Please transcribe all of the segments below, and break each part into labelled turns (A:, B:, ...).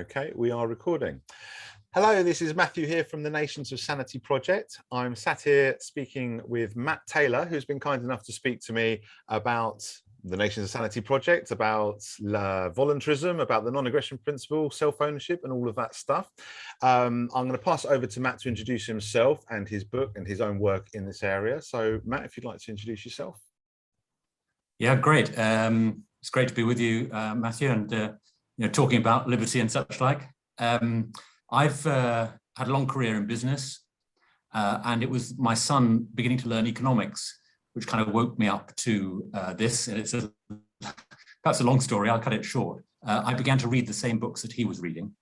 A: Okay, we are recording. Hello, this is Matthew here from the Nations of Sanity project. I'm sat here speaking with Matt Taylor, who's been kind enough to speak to me about the Nations of Sanity project, about voluntarism, about the non-aggression principle, self-ownership, and all of that stuff. I'm going to pass it over to Matt to introduce himself and his book and his own work in this area. So, Matt, if you'd like to introduce yourself.
B: Yeah, great. It's great to be with you, Matthew, and talking about liberty and such like. I've had a long career in business, and it was my son beginning to learn economics, which kind of woke me up to this. And it's perhaps a long story, I'll cut it short. I began to read the same books that he was reading,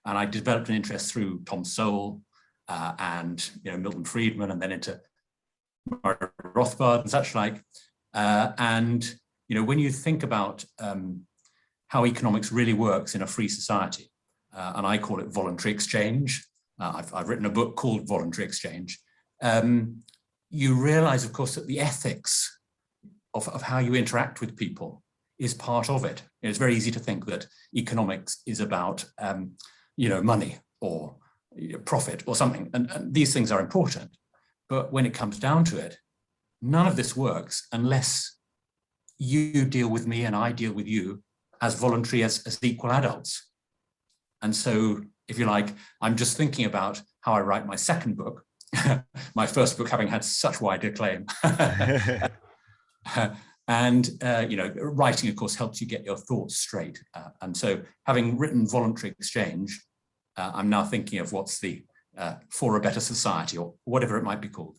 B: and I developed an interest through Tom Sowell and Milton Friedman, and then into Rothbard and such like. And when you think about how economics really works in a free society, and I call it voluntary exchange. I've written a book called Voluntary Exchange. You realize, of course, that the ethics of how you interact with people is part of it. It's very easy to think that economics is about, money or profit or something, and these things are important. But when it comes down to it, none of this works unless you deal with me and I deal with you as voluntary, as equal adults. And so, if you like, I'm just thinking about how I write my second book, my first book having had such wide acclaim. And, writing, of course, helps you get your thoughts straight. And so, having written Voluntary Exchange, I'm now thinking of what's the For a Better Society, or whatever it might be called.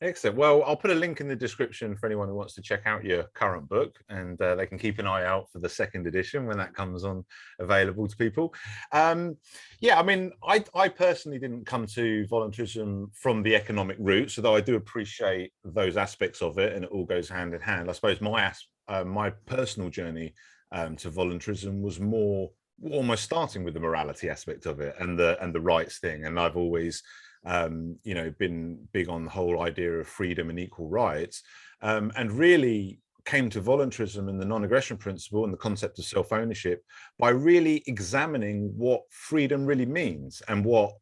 A: Excellent. Well, I'll put a link in the description for anyone who wants to check out your current book, and they can keep an eye out for the second edition when that comes on available to people. Yeah, I mean, I personally didn't come to voluntarism from the economic roots, although I do appreciate those aspects of it, and it all goes hand in hand. I suppose my personal journey to voluntarism was more almost starting with the morality aspect of it and the rights thing, and I've always been big on the whole idea of freedom and equal rights, and really came to voluntarism and the non-aggression principle and the concept of self-ownership by really examining what freedom really means and what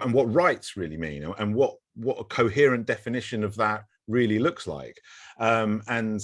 A: rights really mean, and what a coherent definition of that really looks like. And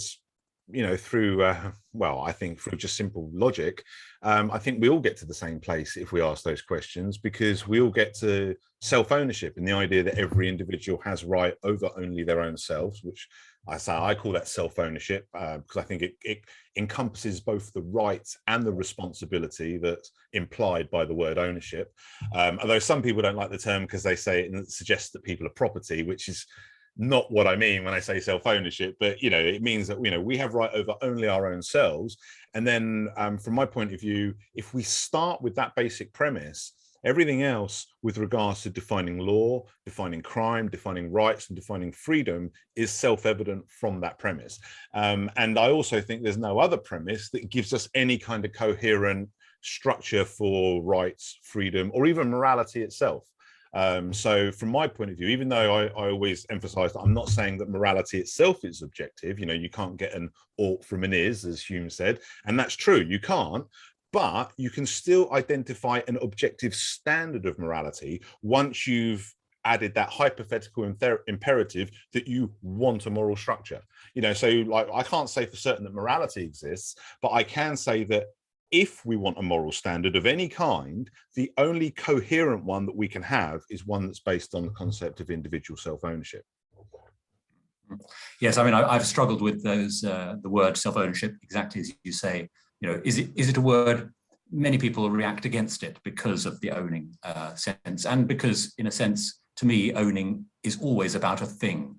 A: through I think through just simple logic, I think we all get to the same place if we ask those questions, because we all get to self-ownership and the idea that every individual has right over only their own selves, which I call that self-ownership, because I think it encompasses both the rights and the responsibility that's implied by the word ownership. Although some people don't like the term because they say it suggests that people are property, which is not what I mean when I say self-ownership, but it means that we have right over only our own selves. And then from my point of view, if we start with that basic premise, everything else with regards to defining law, defining crime, defining rights, and defining freedom is self-evident from that premise. And I also think there's no other premise that gives us any kind of coherent structure for rights, freedom, or even morality itself. So from my point of view, even though I always emphasize that I'm not saying that morality itself is objective, you can't get an ought from an is, as Hume said, and that's true, you can't, but you can still identify an objective standard of morality once you've added that hypothetical imperative that you want a moral structure. So like, I can't say for certain that morality exists, but I can say that if we want a moral standard of any kind, the only coherent one that we can have is one that's based on the concept of individual self-ownership.
B: Yes, I mean, I've struggled with the word self-ownership, exactly as you say. Is it a word? Many people react against it because of the owning sense, and because, in a sense, to me, owning is always about a thing.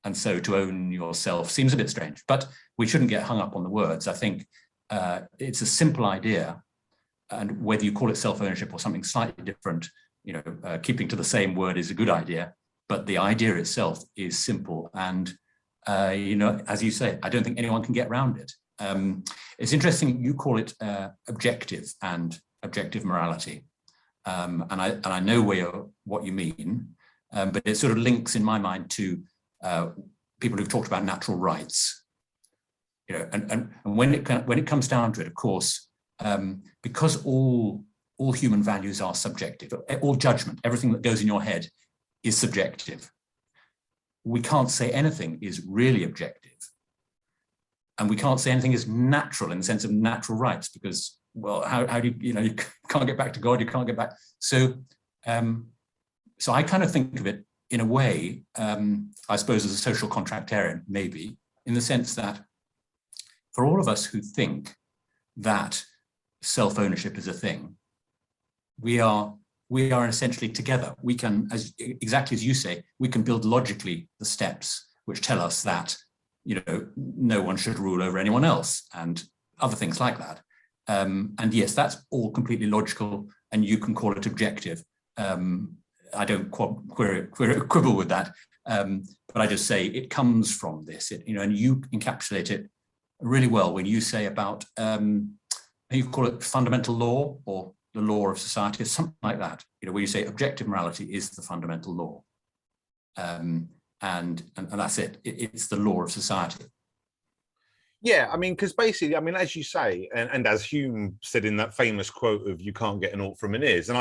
B: And so to own yourself seems a bit strange, but we shouldn't get hung up on the words. I think it's a simple idea, and whether you call it self-ownership or something slightly different, keeping to the same word is a good idea, but the idea itself is simple. And, as you say, I don't think anyone can get around it. It's interesting you call it objective and objective morality. And I know what you mean, but it sort of links in my mind to people who've talked about natural rights. And when it comes down to it, of course, because all human values are subjective, all judgment, everything that goes in your head is subjective. We can't say anything is really objective. And we can't say anything is natural in the sense of natural rights, because, well, how do you you can't get back to God, you can't get back. So, so I kind of think of it in a way, I suppose as a social contractarian, maybe, in the sense that for all of us who think that self-ownership is a thing, we are essentially together. We can, exactly as you say, we can build logically the steps which tell us that, no one should rule over anyone else and other things like that. And yes, that's all completely logical, and you can call it objective. I don't quibble with that, but I just say it comes from this, and you encapsulate it really well when you say about, you call it fundamental law or the law of society or something like that, where you say objective morality is the fundamental law. And that's it. It's the law of society.
A: Yeah, I mean, because basically, I mean, as you say, and as Hume said in that famous quote of "you can't get an ought from an is," and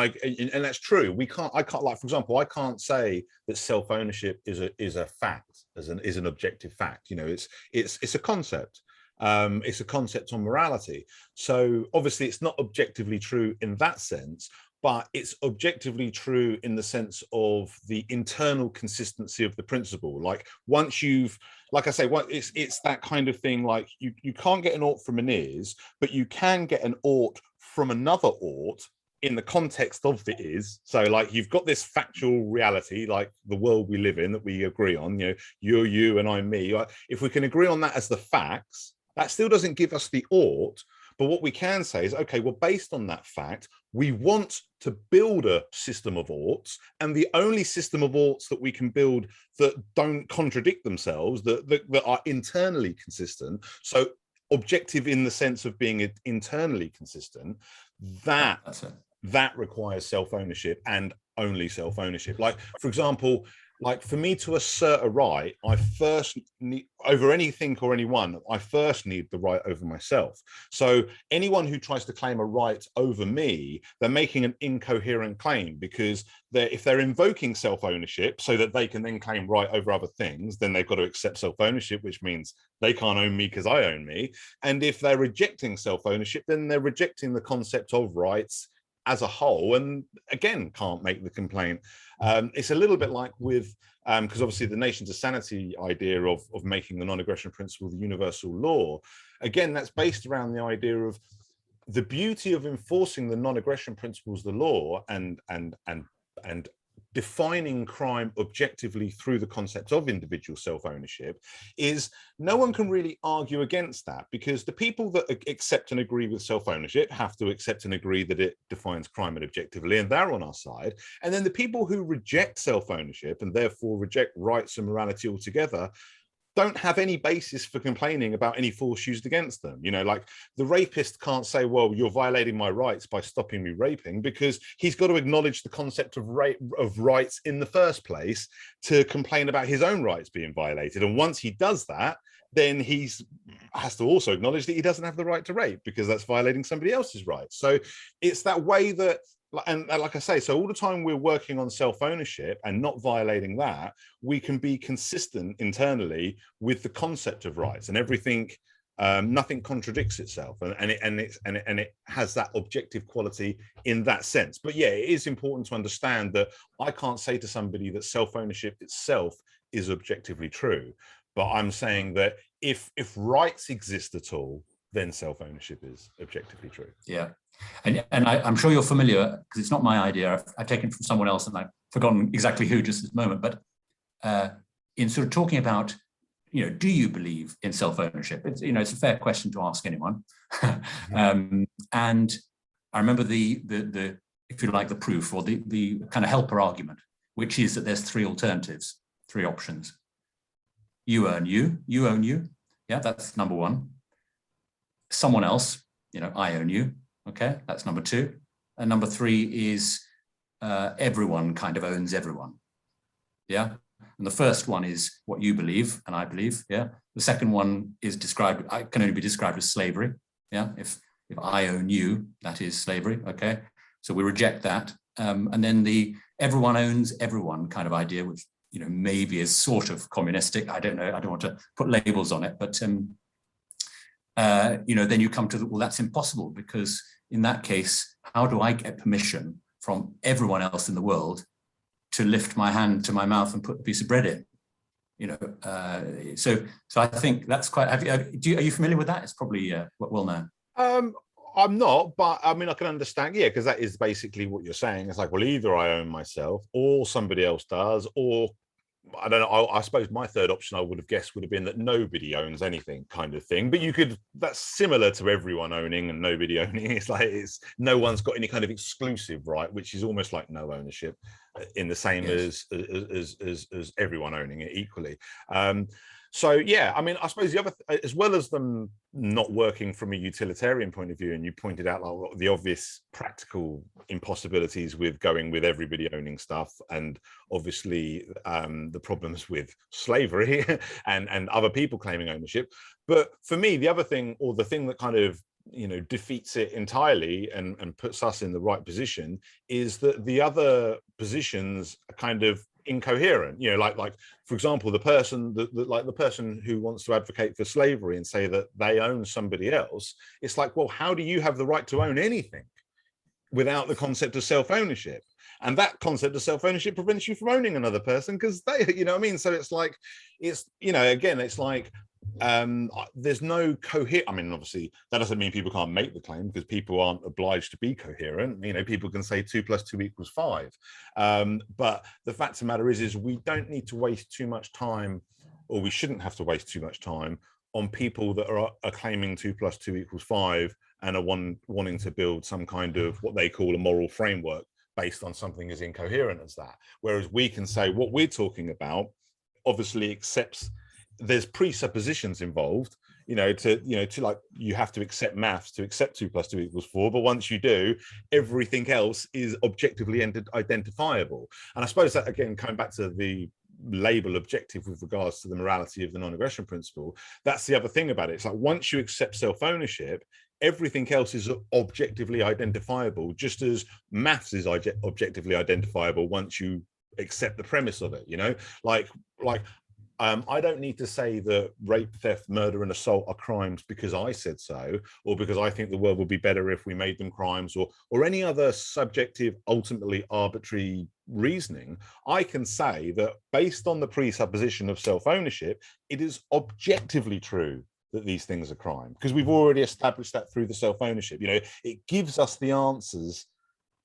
A: that's true. I can't, like, for example, I can't say that self-ownership is a fact, is an objective fact. It's a concept. It's a concept on morality. So obviously, it's not objectively true in that sense, but it's objectively true in the sense of the internal consistency of the principle. Like, once you've, like I say, it's that kind of thing. Like, you can't get an ought from an is, but you can get an ought from another ought in the context of the is. So, like, you've got this factual reality, like the world we live in, that we agree on. You're you and I'm me. If we can agree on that as the facts, that still doesn't give us the ought. But what we can say is, okay, well, based on that fact, we want to build a system of oughts, and the only system of oughts that we can build that don't contradict themselves, that are internally consistent, so objective in the sense of being internally consistent, that requires self-ownership, and only self-ownership. Like, for example, like, for me to assert a right, I first need, over anything or anyone, I first need the right over myself. So anyone who tries to claim a right over me, they're making an incoherent claim, because if they're invoking self-ownership so that they can then claim right over other things, then they've got to accept self-ownership, which means they can't own me because I own me. And if they're rejecting self-ownership, then they're rejecting the concept of rights as a whole, and again can't make the complaint. It's a little bit like with, because obviously the nations of sanity idea of making the non-aggression principle the universal law, again, that's based around the idea of the beauty of enforcing the non-aggression principles, the law, and defining crime objectively through the concept of individual self-ownership, is no one can really argue against that, because the people that accept and agree with self-ownership have to accept and agree that it defines crime objectively, and they're on our side. And then the people who reject self-ownership and therefore reject rights and morality altogether don't have any basis for complaining about any force used against them. Like, the rapist can't say, well, you're violating my rights by stopping me raping, because he's got to acknowledge the concept of rights in the first place to complain about his own rights being violated. And once he does that, then he has to also acknowledge that he doesn't have the right to rape, because that's violating somebody else's rights. So it's that way that, and like I say, so all the time we're working on self-ownership and not violating that, we can be consistent internally with the concept of rights, and everything, nothing contradicts itself, and it has that objective quality in that sense. But yeah, it is important to understand that I can't say to somebody that self-ownership itself is objectively true, but I'm saying that if rights exist at all, then self-ownership is objectively true.
B: Yeah. And I'm sure you're familiar, because it's not my idea. I've taken it from someone else, and I've forgotten exactly who just this moment. But in sort of talking about, do you believe in self-ownership? It's a fair question to ask anyone. And I remember the if you like, the proof, or the kind of helper argument, which is that there's three alternatives, three options. You earn you, you own you. Yeah, that's number one. Someone else, I own you. Okay, that's number two. And number three is everyone kind of owns everyone. Yeah. And the first one is what you believe and I believe. Yeah. The second one is can only be described as slavery. Yeah. if I own you, that is slavery, okay? So we reject that. And then the everyone owns everyone kind of idea, which, you know, maybe is sort of communistic. I don't know. I don't want to put labels on it, but, you know, then you come to, well, that's impossible, because in that case, how do I get permission from everyone else in the world to lift my hand to my mouth and put a piece of bread in? You know, so I think that's quite. Are you familiar with that? It's probably well known.
A: I'm not, but I mean, I can understand, yeah, because that is basically what you're saying. It's like, well, either I own myself or somebody else does, or I don't know. I suppose my third option I would have guessed would have been that nobody owns anything, kind of thing. But you could, that's similar to everyone owning and nobody owning. It's like, it's no one's got any kind of exclusive right, which is almost like no ownership, in the same
B: Yes.
A: as everyone owning it equally. So yeah, I mean, I suppose the other, as well as them not working from a utilitarian point of view, and you pointed out like the obvious practical impossibilities with going with everybody owning stuff, and obviously the problems with slavery and other people claiming ownership. But for me, the other thing, or the thing that kind of, you know, defeats it entirely and puts us in the right position, is that the other positions are kind of incoherent. You know, like for example, the person the person who wants to advocate for slavery and say that they own somebody else, it's like, well, how do you have the right to own anything without the concept of self-ownership? And that concept of self-ownership prevents you from owning another person, because they, you know what I mean? So it's like, it's, you know, again, it's like, there's no coherent. I mean, obviously that doesn't mean people can't make the claim, because people aren't obliged to be coherent. You know, people can say 2 + 2 = 5. But the fact of the matter is we don't need to waste too much time, or we shouldn't have to waste too much time on people that are claiming 2 + 2 = 5 and are wanting to build some kind of what they call a moral framework based on something as incoherent as that. Whereas we can say what we're talking about obviously accepts, there's presuppositions involved, you know, to like, you have to accept maths to accept 2 + 2 = 4. But once you do, everything else is objectively identifiable. And I suppose that, again, coming back to the label objective with regards to the morality of the non-aggression principle, that's the other thing about it. It's like, once you accept self-ownership, everything else is objectively identifiable, just as maths is objectively identifiable once you accept the premise of it. You know, like I don't need to say that rape, theft, murder, and assault are crimes because I said so, or because I think the world would be better if we made them crimes, or any other subjective, ultimately arbitrary reasoning. I can say that based on the presupposition of self-ownership, it is objectively true that these things are crime, because we've already established that through the self-ownership. You know, it gives us the answers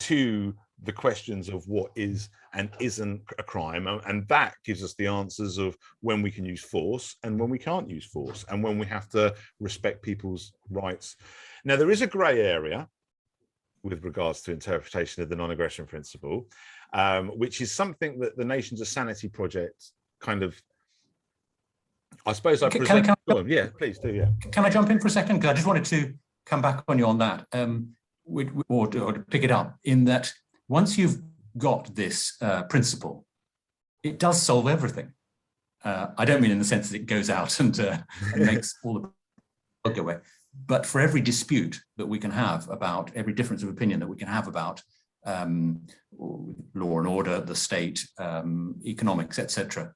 A: to the questions of what is and isn't a crime, and that gives us the answers of when we can use force and when we can't use force, and when we have to respect people's rights. Now, there is a grey area with regards to interpretation of the non-aggression principle, which is something that the Nations of Sanity Project kind of, I suppose, I present. Yeah, please do. Yeah.
B: Can I jump in for a second? Because I just wanted to come back on you on that, or to pick it up, in that once you've got this principle, it does solve everything. I don't mean in the sense that it goes out and makes all the go away, but for every dispute that we can have about, every difference of opinion that we can have about law and order, the state, economics, etc.,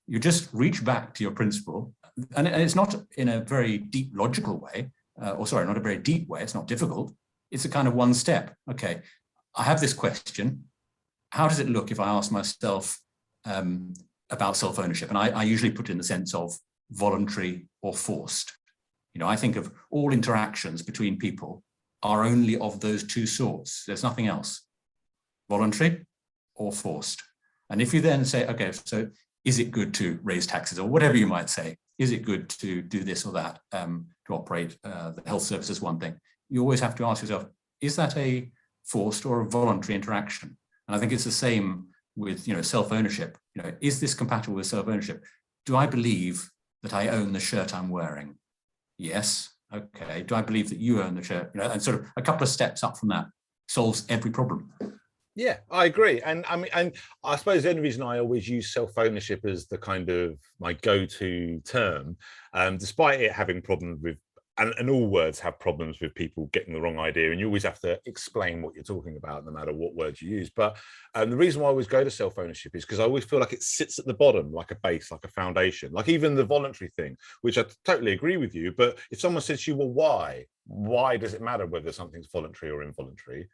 B: you just reach back to your principle, and it's not in a very deep logical way, or sorry, not a very deep way. It's not difficult. It's a kind of one step. Okay, I have this question. How does it look if I ask myself about self-ownership? And I usually put it in the sense of voluntary or forced. You know, I think of all interactions between people are only of those two sorts. There's nothing else, voluntary or forced. And if you then say, okay, so is it good to raise taxes, or whatever you might say? Is it good to do this or that, to operate the health service as one thing? You always have to ask yourself, is that a forced or a voluntary interaction? And I think it's the same with, you know, self-ownership. You know, is this compatible with self-ownership? Do I believe that I own the shirt I'm wearing? Yes. Okay. Do I believe that you own the shirt? You know, and sort of a couple of steps up from that solves every problem.
A: Yeah, I agree. And I mean, and I suppose the only reason I always use self-ownership as the kind of my go-to term, despite it having problems with and all words have problems with people getting the wrong idea, and you always have to explain what you're talking about no matter what words you use. But the reason why I always go to self-ownership is because I always feel like it sits at the bottom, like a base, like a foundation, like even the voluntary thing, which I totally agree with you. But if someone says to you, well, why does it matter whether something's voluntary or involuntary?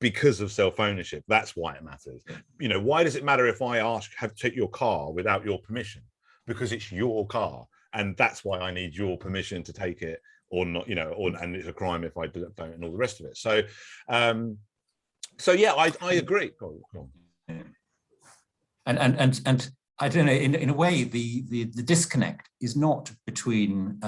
A: Because of self-ownership. That's why it matters. You know, why does it matter if I have to take your car without your permission? Because it's your car, and that's why I need your permission to take it, or not, you know, and it's a crime if I don't, and all the rest of it. So yeah, I agree. Go on.
B: And I don't know, in a way, the disconnect is not between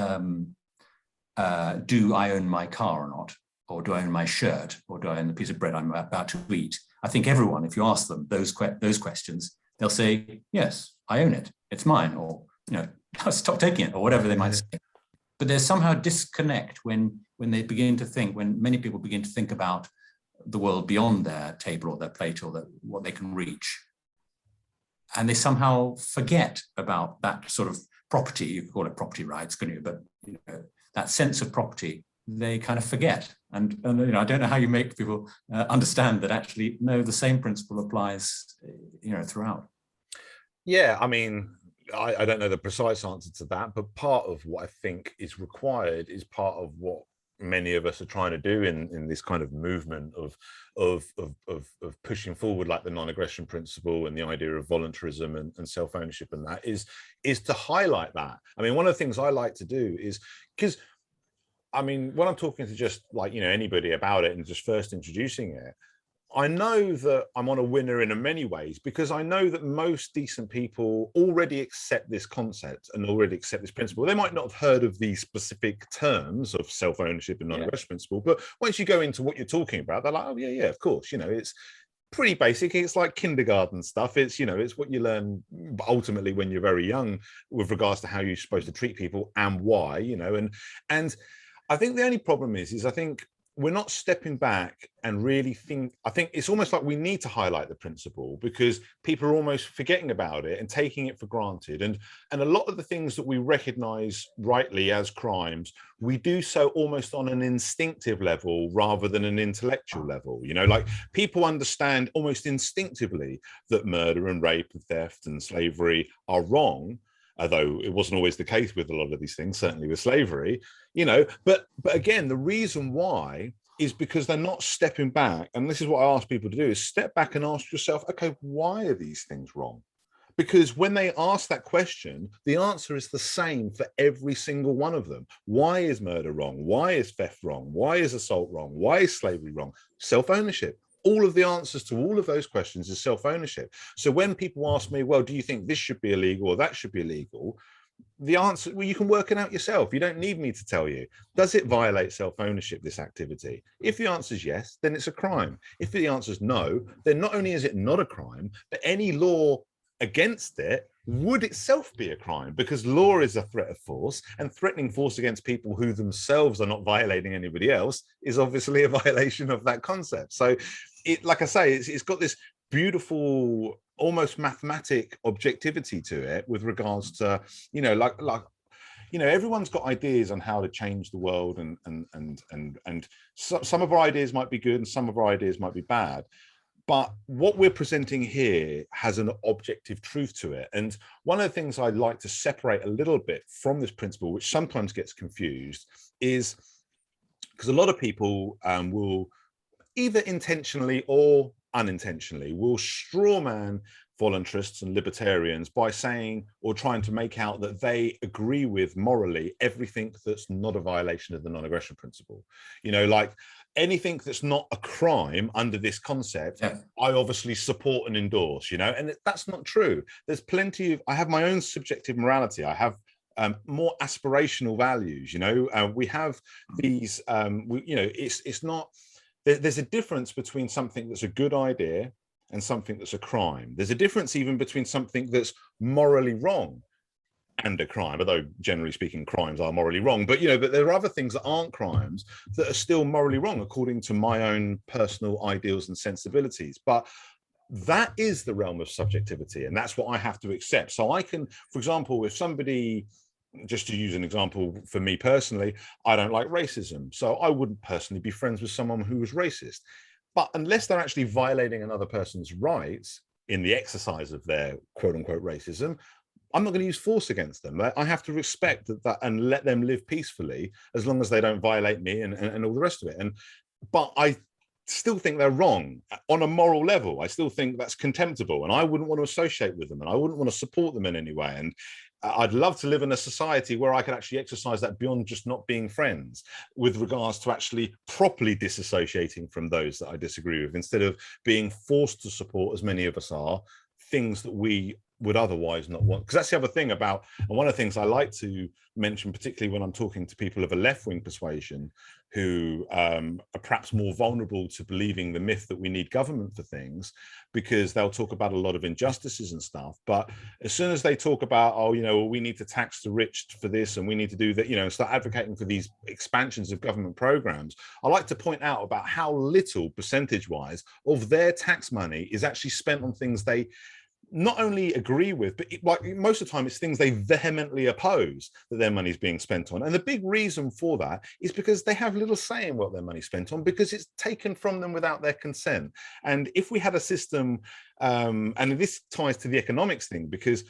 B: do I own my car or not, or do I own my shirt, or do I own the piece of bread I'm about to eat? I think everyone, if you ask them those questions, they'll say, yes, I own it, it's mine, or, you know, stop taking it, or whatever they might say. But there's somehow a disconnect when they begin to think, when many people begin to think about the world beyond their table or their plate or what they can reach. And they somehow forget about that sort of property. You could call it property rights, couldn't you? But, you know, that sense of property, they kind of forget. And you know, I don't know how you make people understand that actually, no, the same principle applies, you know, throughout.
A: Yeah, I mean, I don't know the precise answer to that, but part of what I think is required is part of what many of us are trying to do in this kind of movement of pushing forward, like the non-aggression principle and the idea of voluntarism and self-ownership, and that is to highlight that. I mean, one of the things I like to do is, because I mean, when I'm talking to just, like, you know, anybody about it and just first introducing it, I know that I'm on a winner in many ways, because I know that most decent people already accept this concept and already accept this principle. They might not have heard of these specific terms of self-ownership and non-aggression principle, but once you go into what you're talking about, they're like, oh yeah, of course, you know, it's pretty basic. It's like kindergarten stuff. It's, you know, it's what you learn ultimately when you're very young with regards to how you're supposed to treat people and why, you know, and I think the only problem is I think we're not stepping back and really I think it's almost like we need to highlight the principle, because people are almost forgetting about it and taking it for granted. And a lot of the things that we recognize rightly as crimes, we do so almost on an instinctive level rather than an intellectual level. You know, like, people understand almost instinctively that murder and rape and theft and slavery are wrong, although it wasn't always the case with a lot of these things, certainly with slavery, you know. But again, the reason why is because they're not stepping back. And this is what I ask people to do, is step back and ask yourself, okay, why are these things wrong? Because when they ask that question, the answer is the same for every single one of them. Why is murder wrong? Why is theft wrong? Why is assault wrong? Why is slavery wrong? Self-ownership. All of the answers to all of those questions is self-ownership. So when people ask me, well, do you think this should be illegal or that should be illegal? The answer, well, you can work it out yourself. You don't need me to tell you. Does it violate self-ownership, this activity? If the answer is yes, then it's a crime. If the answer is no, then not only is it not a crime, but any law against it would itself be a crime, because law is a threat of force, and threatening force against people who themselves are not violating anybody else is obviously a violation of that concept. So it, like I say, it's got this beautiful, almost mathematic objectivity to it with regards to, you know, like you know, everyone's got ideas on how to change the world, and some of our ideas might be good and some of our ideas might be bad. But what we're presenting here has an objective truth to it. And one of the things I'd like to separate a little bit from this principle, which sometimes gets confused, is because a lot of people will either intentionally or unintentionally will strawman voluntarists and libertarians by saying, or trying to make out that they agree with morally everything that's not a violation of the non-aggression principle. You know, like, anything that's not a crime under this concept, I obviously support and endorse, you know, and that's not true. There's plenty of, I have my own subjective morality. I have more aspirational values, you know. We have these, you know, it's not, there's a difference between something that's a good idea and something that's a crime. There's a difference even between something that's morally wrong and a crime, although generally speaking crimes are morally wrong, but, you know, but there are other things that aren't crimes that are still morally wrong according to my own personal ideals and sensibilities. But that is the realm of subjectivity, and that's what I have to accept. So I can, for example, if somebody just to use an example for me personally, I don't like racism. So I wouldn't personally be friends with someone who was racist. But unless they're actually violating another person's rights in the exercise of their quote unquote racism, I'm not going to use force against them. I have to respect that and let them live peacefully as long as they don't violate me and all the rest of it. But I still think they're wrong on a moral level. I still think that's contemptible, and I wouldn't want to associate with them, and I wouldn't want to support them in any way. And I'd love to live in a society where I could actually exercise that beyond just not being friends, with regards to actually properly disassociating from those that I disagree with, instead of being forced to support, as many of us are, things that we would otherwise not want. Because that's the other thing about, and one of the things I like to mention, particularly when I'm talking to people of a left-wing persuasion who are perhaps more vulnerable to believing the myth that we need government for things, because they'll talk about a lot of injustices and stuff. But as soon as they talk about, oh, you know, we need to tax the rich for this and we need to do that, you know, start advocating for these expansions of government programs, I like to point out about how little percentage-wise of their tax money is actually spent on things they not only agree with, but like most of the time it's things they vehemently oppose that their money is being spent on. And the big reason for that is because they have little say in what their money's spent on, because it's taken from them without their consent. And if we had a system, and this ties to the economics thing, because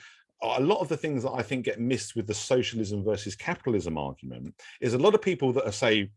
A: a lot of the things that I think get missed with the socialism versus capitalism argument is a lot of people that are, say,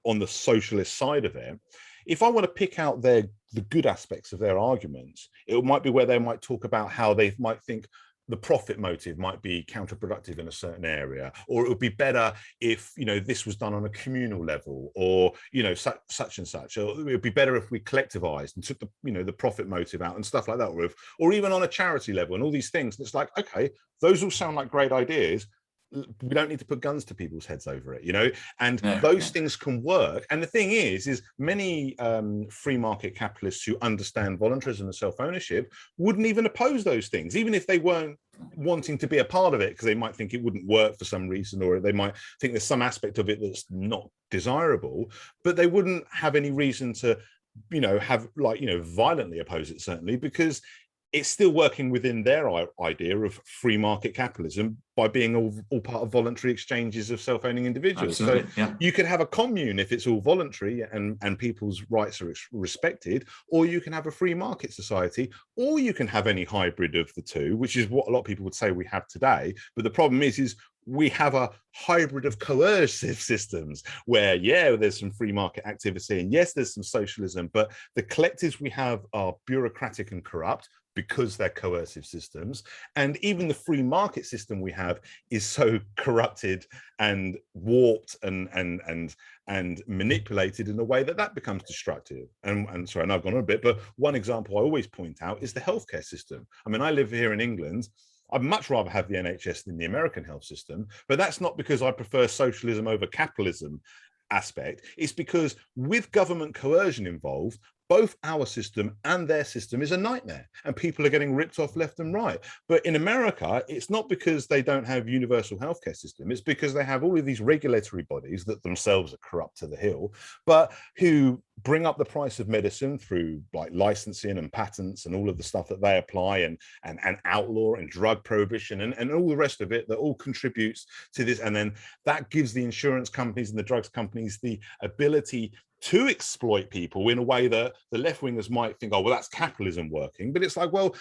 A: on the socialist side of it, if I want to pick out the good aspects of their arguments, it might be where they might talk about how they might think the profit motive might be counterproductive in a certain area, or it would be better if, you know, this was done on a communal level, or, you know, such and such, or it would be better if we collectivized and took the, you know, the profit motive out and stuff like that, or even on a charity level and all these things. And it's like, okay, those all sound like great ideas. We don't need to put guns to people's heads over it, you know, and those things can work. And the thing is many free market capitalists who understand voluntarism and self-ownership wouldn't even oppose those things, even if they weren't wanting to be a part of it, because they might think it wouldn't work for some reason, or they might think there's some aspect of it that's not desirable, but they wouldn't have any reason to, you know, have, like, you know, violently oppose it, certainly, because it's still working within their idea of free market capitalism by being all part of voluntary exchanges of self-owning individuals. Absolutely, so you could have a commune if it's all voluntary and people's rights are respected, or you can have a free market society, or you can have any hybrid of the two, which is what a lot of people would say we have today. But the problem is we have a hybrid of coercive systems where, yeah, there's some free market activity, and yes, there's some socialism, but the collectives we have are bureaucratic and corrupt because they're coercive systems. And even the free market system we have is so corrupted and warped and manipulated in a way that becomes destructive. And sorry, I know I've gone on a bit, but one example I always point out is the healthcare system. I mean, I live here in England. I'd much rather have the NHS than the American health system, but that's not because I prefer socialism over capitalism aspect. It's because with government coercion involved, both our system and their system is a nightmare, and people are getting ripped off left and right. But in America, it's not because they don't have universal healthcare system. It's because they have all of these regulatory bodies that themselves are corrupt to the hill, but who bring up the price of medicine through like licensing and patents and all of the stuff that they apply, and outlaw and drug prohibition and all the rest of it that all contributes to this. And then that gives the insurance companies and the drugs companies the ability to exploit people in a way that the left-wingers might think, oh, well, that's capitalism working. But it's like, well,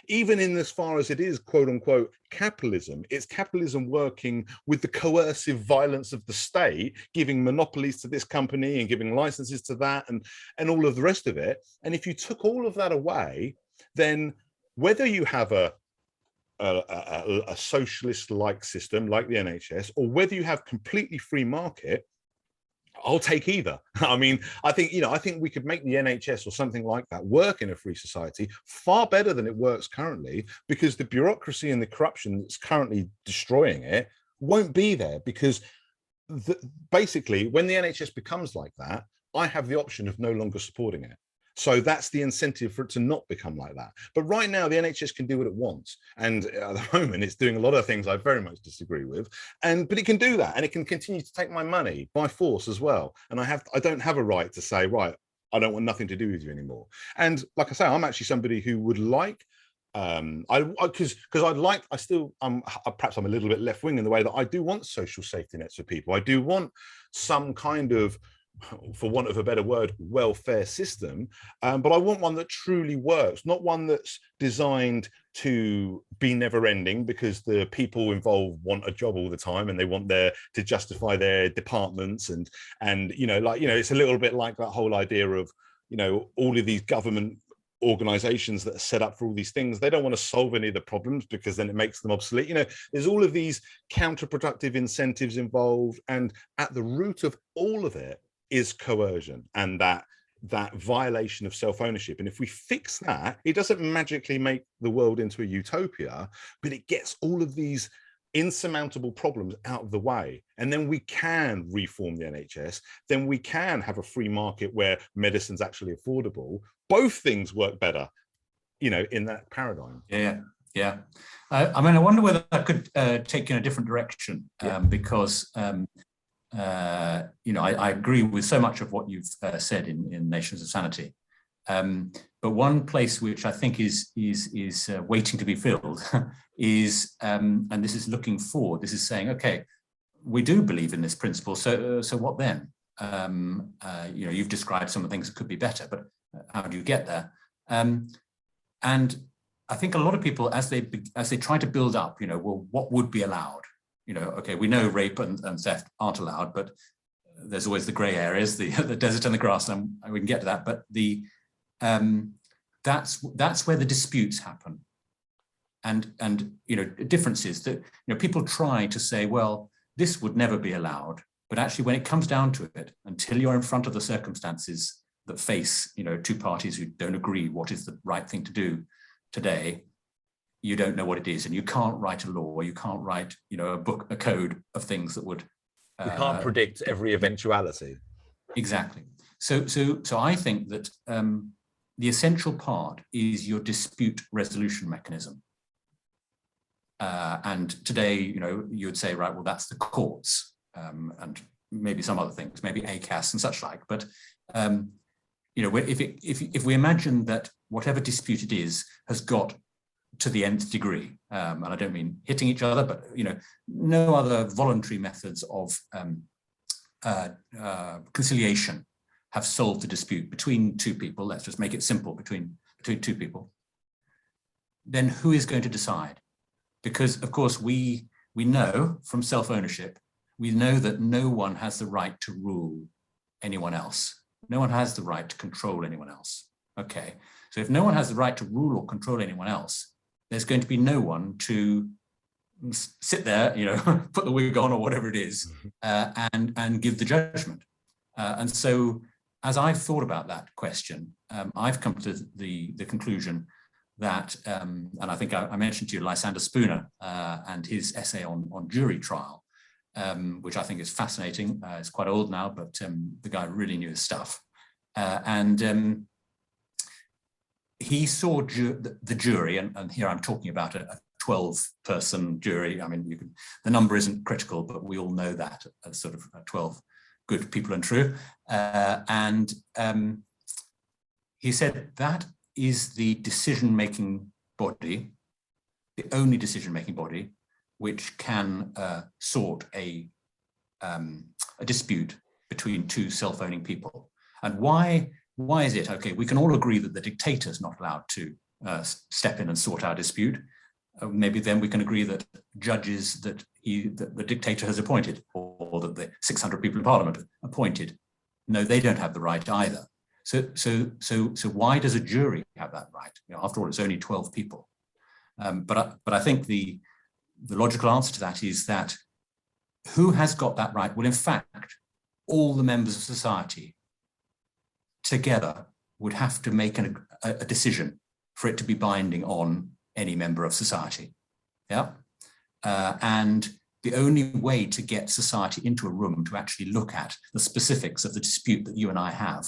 A: even in as far as it is quote unquote capitalism, it's capitalism working with the coercive violence of the state, giving monopolies to this company and giving licenses to that and all of the rest of it. And if you took all of that away, then whether you have a socialist-like system like the NHS, or whether you have completely free market, I'll take either. I mean, I think we could make the NHS or something like that work in a free society far better than it works currently, because the bureaucracy and the corruption that's currently destroying it won't be there, because basically when the NHS becomes like that, I have the option of no longer supporting it. So that's the incentive for it to not become like that. But right now, the NHS can do what it wants. And at the moment, it's doing a lot of things I very much disagree with. But it can do that. And it can continue to take my money by force as well. And I don't have a right to say, right, I don't want nothing to do with you anymore. And like I say, I'm actually somebody who would like Perhaps I'm a little bit left wing in the way that I do want social safety nets for people. I do want some kind of, for want of a better word, welfare system, but I want one that truly works, not one that's designed to be never ending because the people involved want a job all the time and they want to justify their departments, and it's a little bit like that whole idea of all of these government organizations that are set up for all these things. They don't want to solve any of the problems because then it makes them obsolete. There's all of these counterproductive incentives involved, and at the root of all of it is coercion and that violation of self-ownership. And if we fix that, it doesn't magically make the world into a utopia, but it gets all of these insurmountable problems out of the way, and then we can reform the NHS. Then we can have a free market where medicine's actually affordable. Both things work better, in that paradigm.
B: Yeah. I mean, I wonder whether that could take you in a different direction, because I agree with so much of what you've said in Nations of Sanity. But one place which I think is waiting to be filled is, and this is looking forward. This is saying, okay, we do believe in this principle. So what then? You've described some of the things that could be better, but how do you get there? And I think a lot of people, as they try to build up, well, what would be allowed? Okay, we know rape and theft aren't allowed, but there's always the grey areas, the desert and the grassland. We can get to that, but that's where the disputes happen, and differences that people try to say, well, this would never be allowed, but actually, when it comes down to it, until you're in front of the circumstances that face two parties who don't agree what is the right thing to do today, you don't know what it is, and you can't write a law, you can't write a code of things that would.
A: You can't predict every eventuality.
B: Exactly. So I think that the essential part is your dispute resolution mechanism. And today, you would say, right, well, that's the courts, and maybe some other things, maybe ACAS and such like. But if we imagine that whatever dispute it is has got to the nth degree, and I don't mean hitting each other, but no other voluntary methods of conciliation have solved the dispute between two people. Let's just make it simple, between two people. Then who is going to decide? Because of course we know from self-ownership, we know that no one has the right to rule anyone else. No one has the right to control anyone else. Okay, so if no one has the right to rule or control anyone else, there's going to be no one to sit there, put the wig on or whatever it is, and give the judgment. And so, as I've thought about that question, I've come to the conclusion that, and I think I mentioned to you Lysander Spooner and his essay on jury trial, which I think is fascinating. It's quite old now, but the guy really knew his stuff. And he saw the jury, and here I'm talking about a 12-person jury. I mean, the number isn't critical, but we all know that as sort of 12 good people and true. And he said that is the decision-making body, the only decision-making body which can sort a dispute between two self-owning people. And why is it? Okay, we can all agree that the dictator is not allowed to step in and sort out a dispute. Maybe then we can agree that judges that the dictator has appointed, or that the 600 people in Parliament appointed, no, they don't have the right either. So why does a jury have that right? After all, it's only 12 people. But I think the logical answer to that is that who has got that right? Well, in fact, all the members of society together would have to make a decision for it to be binding on any member of society. Yeah. And the only way to get society into a room to actually look at the specifics of the dispute that you and I have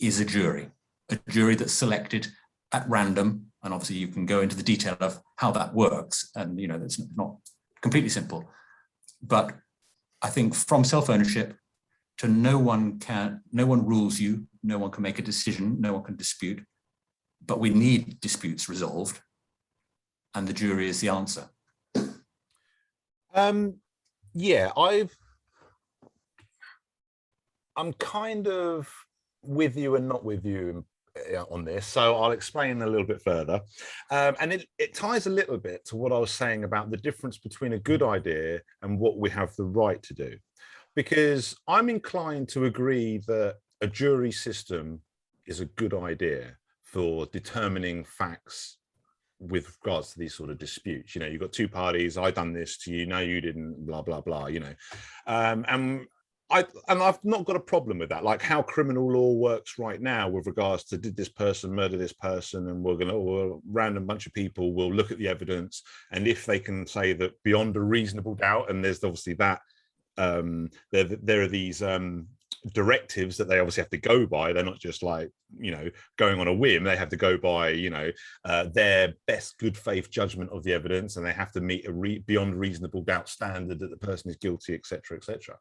B: is a jury that's selected at random. And obviously you can go into the detail of how that works. And, it's not completely simple. But I think from self-ownership to no one rules you, no one can make a decision, no one can dispute. but we need disputes resolved, and the jury is the answer.
A: Yeah, I'm kind of with you and not with you on this, so I'll explain a little bit further. And it ties a little bit to what I was saying about the difference between a good idea and what we have the right to do. Because I'm inclined to agree that a jury system is a good idea for determining facts with regards to these sort of disputes. You know, you've got two parties, I done this to you, no, you didn't, blah, blah, blah, you know. And I've not got a problem with that, like how criminal law works right now with regards to did this person murder this person, and a random bunch of people will look at the evidence, and if they can say that beyond a reasonable doubt, and there's obviously that there are these directives that they obviously have to go by. They're not just like, you know, going on a whim. They have to go by, you know, their best good faith judgment of the evidence, and they have to meet a beyond reasonable doubt standard that the person is guilty, etc., etc.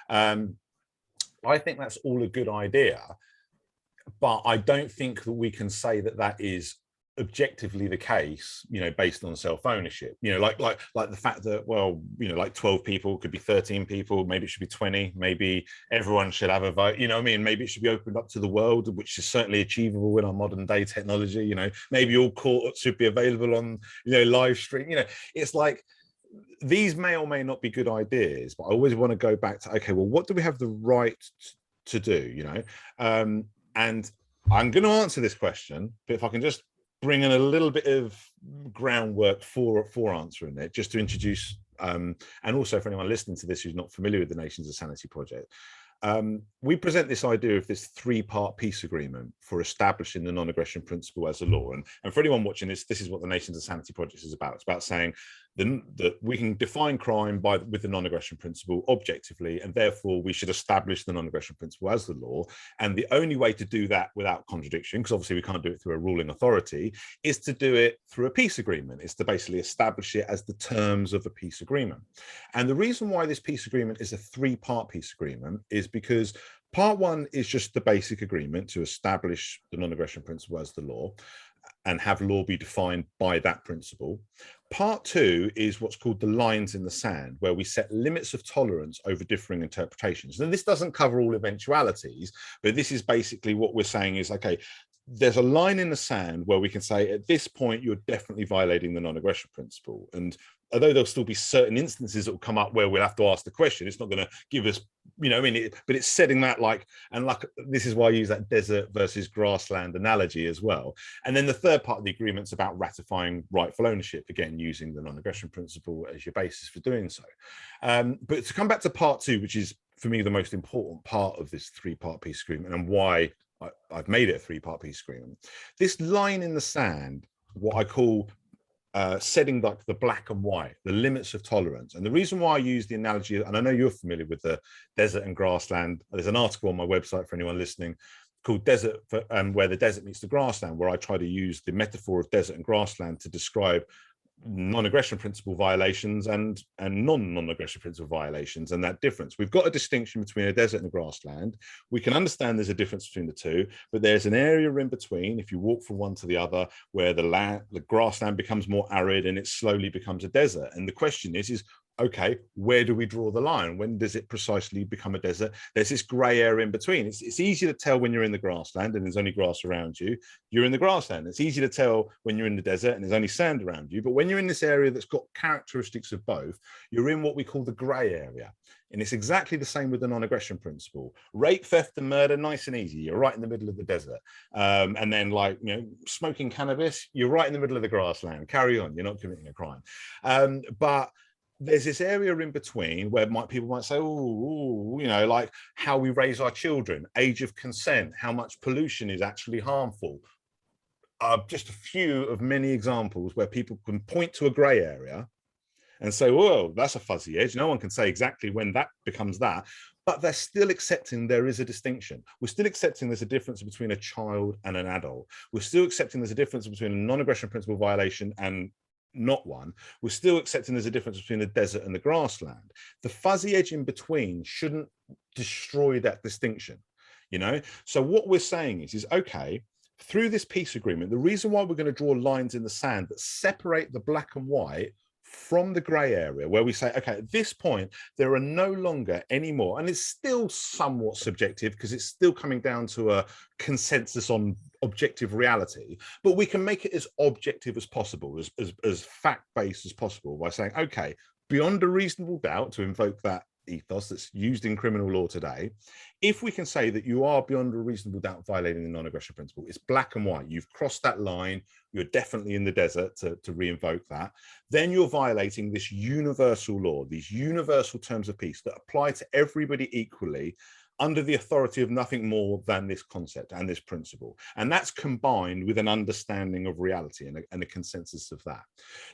A: I think that's all a good idea, but I don't think that we can say that that is objectively the case, you know, based on self-ownership. You know, like the fact that, well, you know, like 12 people could be 13 people, maybe it should be 20, maybe everyone should have a vote, you know what I mean? Maybe it should be opened up to the world, which is certainly achievable in our modern day technology. You know, maybe all courts should be available on, you know, live stream. You know, it's like, these may or may not be good ideas, but I always want to go back to, okay, well, what do we have the right to do, you know? And I'm going to answer this question, but if I can just bring in a little bit of groundwork for answering it, just to introduce, and also for anyone listening to this who's not familiar with the Nations of Sanity project, we present this idea of this three-part peace agreement for establishing the non-aggression principle as a law. And for anyone watching this, this is what the Nations of Sanity project is about. It's about saying that we can define crime with the non-aggression principle objectively, and therefore we should establish the non-aggression principle as the law. And the only way to do that without contradiction, because obviously we can't do it through a ruling authority, is to do it through a peace agreement. It's to basically establish it as the terms of a peace agreement. And the reason why this peace agreement is a three-part peace agreement is because part one is just the basic agreement to establish the non-aggression principle as the law and have law be defined by that principle. Part two is what's called the lines in the sand, where we set limits of tolerance over differing interpretations. Now, this doesn't cover all eventualities, but this is basically what we're saying is, okay, there's a line in the sand where we can say at this point you're definitely violating the non-aggression principle. And although there'll still be certain instances that will come up where we'll have to ask the question, it's not going to give us, you know, I mean, but it's setting that like, and like, this is why I use that desert versus grassland analogy as well. And then the third part of the agreement is about ratifying rightful ownership, again, using the non-aggression principle as your basis for doing so. But to come back to part two, which is for me the most important part of this three-part peace agreement and why I've made it a three-part peace agreement. This line in the sand, what I call setting like the black and white, the limits of tolerance. And the reason why I use the analogy, and I know you're familiar with the desert and grassland, there's an article on my website for anyone listening called Desert, where the desert meets the grassland, where I try to use the metaphor of desert and grassland to describe non-aggression principle violations and non-aggression principle violations, and that difference. We've got a distinction between a desert and a grassland. We can understand there's a difference between the two, but there's an area in between, if you walk from one to the other, where the grassland becomes more arid and it slowly becomes a desert. And the question is okay, where do we draw the line? When does it precisely become a desert? There's this gray area in between. It's easy to tell when you're in the grassland and there's only grass around you. You're in the grassland. It's easy to tell when you're in the desert and there's only sand around you. But when you're in this area that's got characteristics of both, you're in what we call the gray area. And it's exactly the same with the non-aggression principle. Rape, theft, and murder, nice and easy. You're right in the middle of the desert. And then, like, you know, smoking cannabis, you're right in the middle of the grassland. Carry on. You're not committing a crime. But there's this area in between where people might say, oh, you know, like how we raise our children, age of consent, how much pollution is actually harmful. Just a few of many examples where people can point to a gray area and say, whoa, that's a fuzzy edge. No one can say exactly when that becomes that, but they're still accepting there is a distinction. We're still accepting there's a difference between a child and an adult. We're still accepting there's a difference between a non-aggression principle violation and not one. We're still accepting there's a difference between the desert and the grassland. The fuzzy edge in between shouldn't destroy that distinction, you know? So what we're saying is okay, through this peace agreement, the reason why we're going to draw lines in the sand that separate the black and white from the grey area, where we say, okay, at this point, there are no longer any more, and it's still somewhat subjective because it's still coming down to a consensus on objective reality, but we can make it as objective as possible, as fact-based as possible, by saying, okay, beyond a reasonable doubt, to invoke that ethos that's used in criminal law today, if we can say that you are beyond a reasonable doubt violating the non-aggression principle, it's black and white, you've crossed that line, you're definitely in the desert to re-invoke that, then you're violating this universal law, these universal terms of peace that apply to everybody equally under the authority of nothing more than this concept and this principle. And that's combined with an understanding of reality and a consensus of that.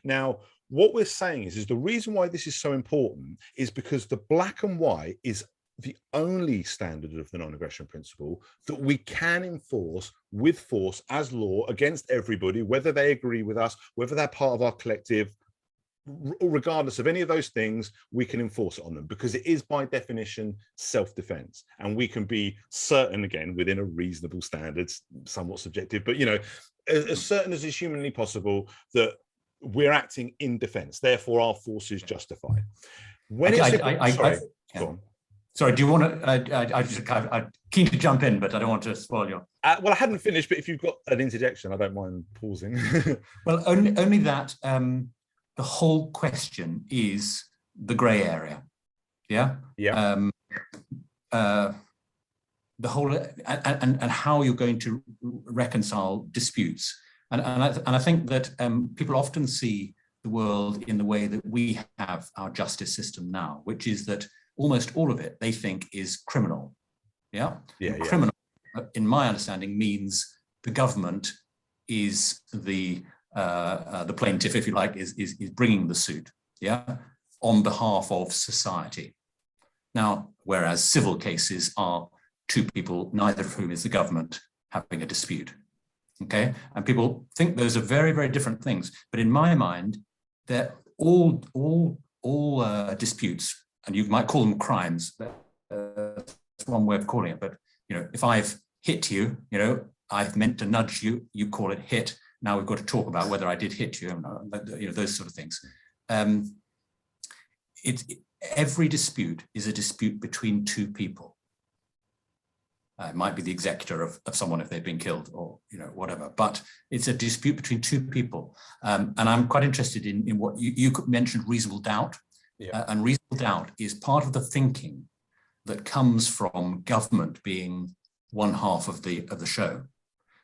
A: Now, what we're saying is the reason why this is so important is because the black and white is the only standard of the non-aggression principle that we can enforce with force as law against everybody, whether they agree with us, whether they're part of our collective, regardless of any of those things, we can enforce it on them because it is by definition self-defense, and we can be certain, again, within a reasonable standard, somewhat subjective, but as certain as is humanly possible, that we're acting in defense, therefore our force is justified. When
B: Sorry, do you want to, I'm keen to jump in, but I don't want to spoil your...
A: well, I hadn't finished, but if you've got an interjection, I don't mind pausing.
B: Well, only that the whole question is the grey area. Yeah. Yeah. The whole and how you're going to reconcile disputes, and I think that people often see the world in the way that we have our justice system now, which is that almost all of it they think is criminal. Yeah. Yeah. Criminal, in my understanding, means the government is the plaintiff, if you like, is bringing the suit, yeah, on behalf of society. Now, whereas civil cases are two people, neither of whom is the government, having a dispute, okay? And people think those are very, very different things. But in my mind, they're all disputes, and you might call them crimes. That's one way of calling it. But, if I've hit you, I've meant to nudge you, you call it hit. Now we've got to talk about whether I did hit you, those sort of things. Every dispute is a dispute between two people. It might be the executor of someone if they've been killed, or whatever. But it's a dispute between two people. And I'm quite interested in what you mentioned, reasonable doubt. Yeah. And reasonable doubt is part of the thinking that comes from government being one half of the show.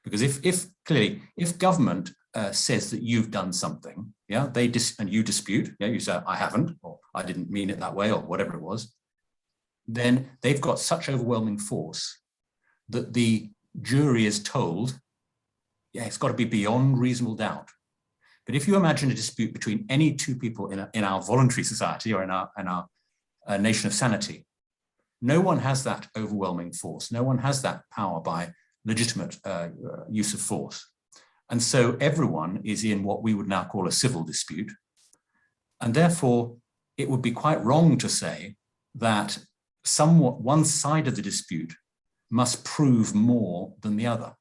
B: Because if government says that you've done something, yeah, and you dispute, yeah, you say I haven't, or I didn't mean it that way, or whatever it was, then they've got such overwhelming force that the jury is told, yeah, it's got to be beyond reasonable doubt. But if you imagine a dispute between any two people in our voluntary society or in our nation of sanity, no one has that overwhelming force. No one has that power by legitimate use of force. And so everyone is in what we would now call a civil dispute. And therefore, it would be quite wrong to say that one side of the dispute must prove more than the other.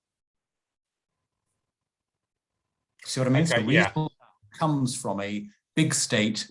B: See what I mean? Okay, so reasonable comes from a big state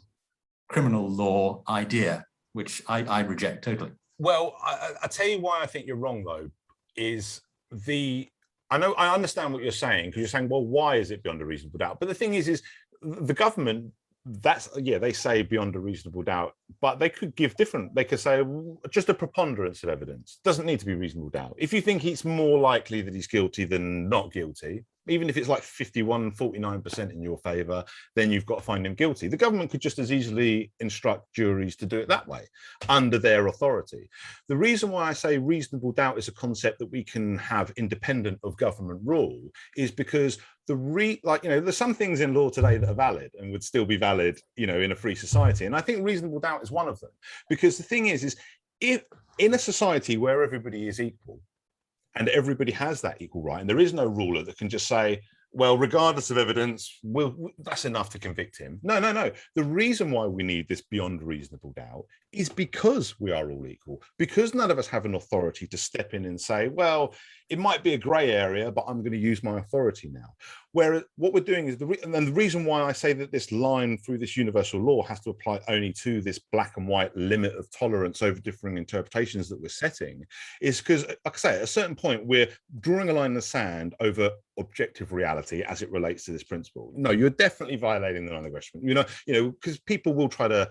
B: criminal law idea, which I reject totally.
A: Well, I tell you why I think you're wrong, though, is I understand what you're saying, because you're saying, well, why is it beyond a reasonable doubt? But the thing is the government, they say beyond a reasonable doubt, but they could give different. They could say just a preponderance of evidence. Doesn't need to be reasonable doubt. If you think it's more likely that he's guilty than not guilty, even if it's like 49% in your favor, then you've got to find him guilty. The government could just as easily instruct juries to do it that way under their authority. The reason why I say reasonable doubt is a concept that we can have independent of government rule is because there's some things in law today that are valid and would still be valid, in a free society. And I think reasonable doubt is one of them, because the thing is if in a society where everybody is equal, and everybody has that equal right, and there is no ruler that can just say, well, regardless of evidence, that's enough to convict him. No. The reason why we need this beyond reasonable doubt is because we are all equal, because none of us have an authority to step in and say, well, it might be a gray area, but I'm going to use my authority now. Whereas what we're doing is and the reason why I say that this line through this universal law has to apply only to this black and white limit of tolerance over differing interpretations that we're setting is because, like I say, at a certain point, we're drawing a line in the sand over objective reality as it relates to this principle. No, you're definitely violating the non-aggression. Because people will try to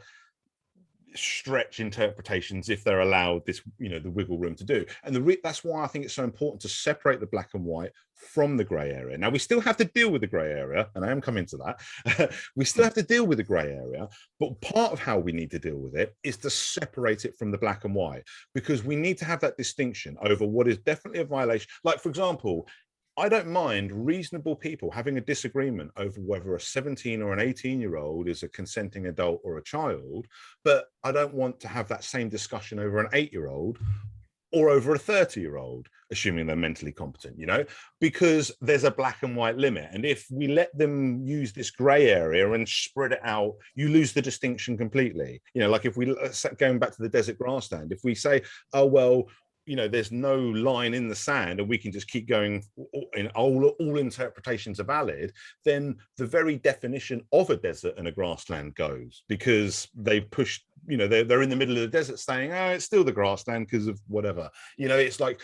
A: stretch interpretations if they're allowed this, the wiggle room to do. And that's why I think it's so important to separate the black and white from the gray area. Now, we still have to deal with the gray area, and I am coming to that. We still have to deal with the gray area, but part of how we need to deal with it is to separate it from the black and white, because we need to have that distinction over what is definitely a violation. Like, for example, I don't mind reasonable people having a disagreement over whether a 17 or an 18-year-old is a consenting adult or a child, but I don't want to have that same discussion over an 8-year-old or over a 30-year-old, assuming they're mentally competent, because there's a black and white limit. And if we let them use this gray area and spread it out, you lose the distinction completely. Like if we, going back to the desert grassland, if we say, oh, well, there's no line in the sand and we can just keep going in all interpretations are valid, then the very definition of a desert and a grassland goes, because they've pushed, they're in the middle of the desert saying, oh, it's still the grassland because of whatever. It's like,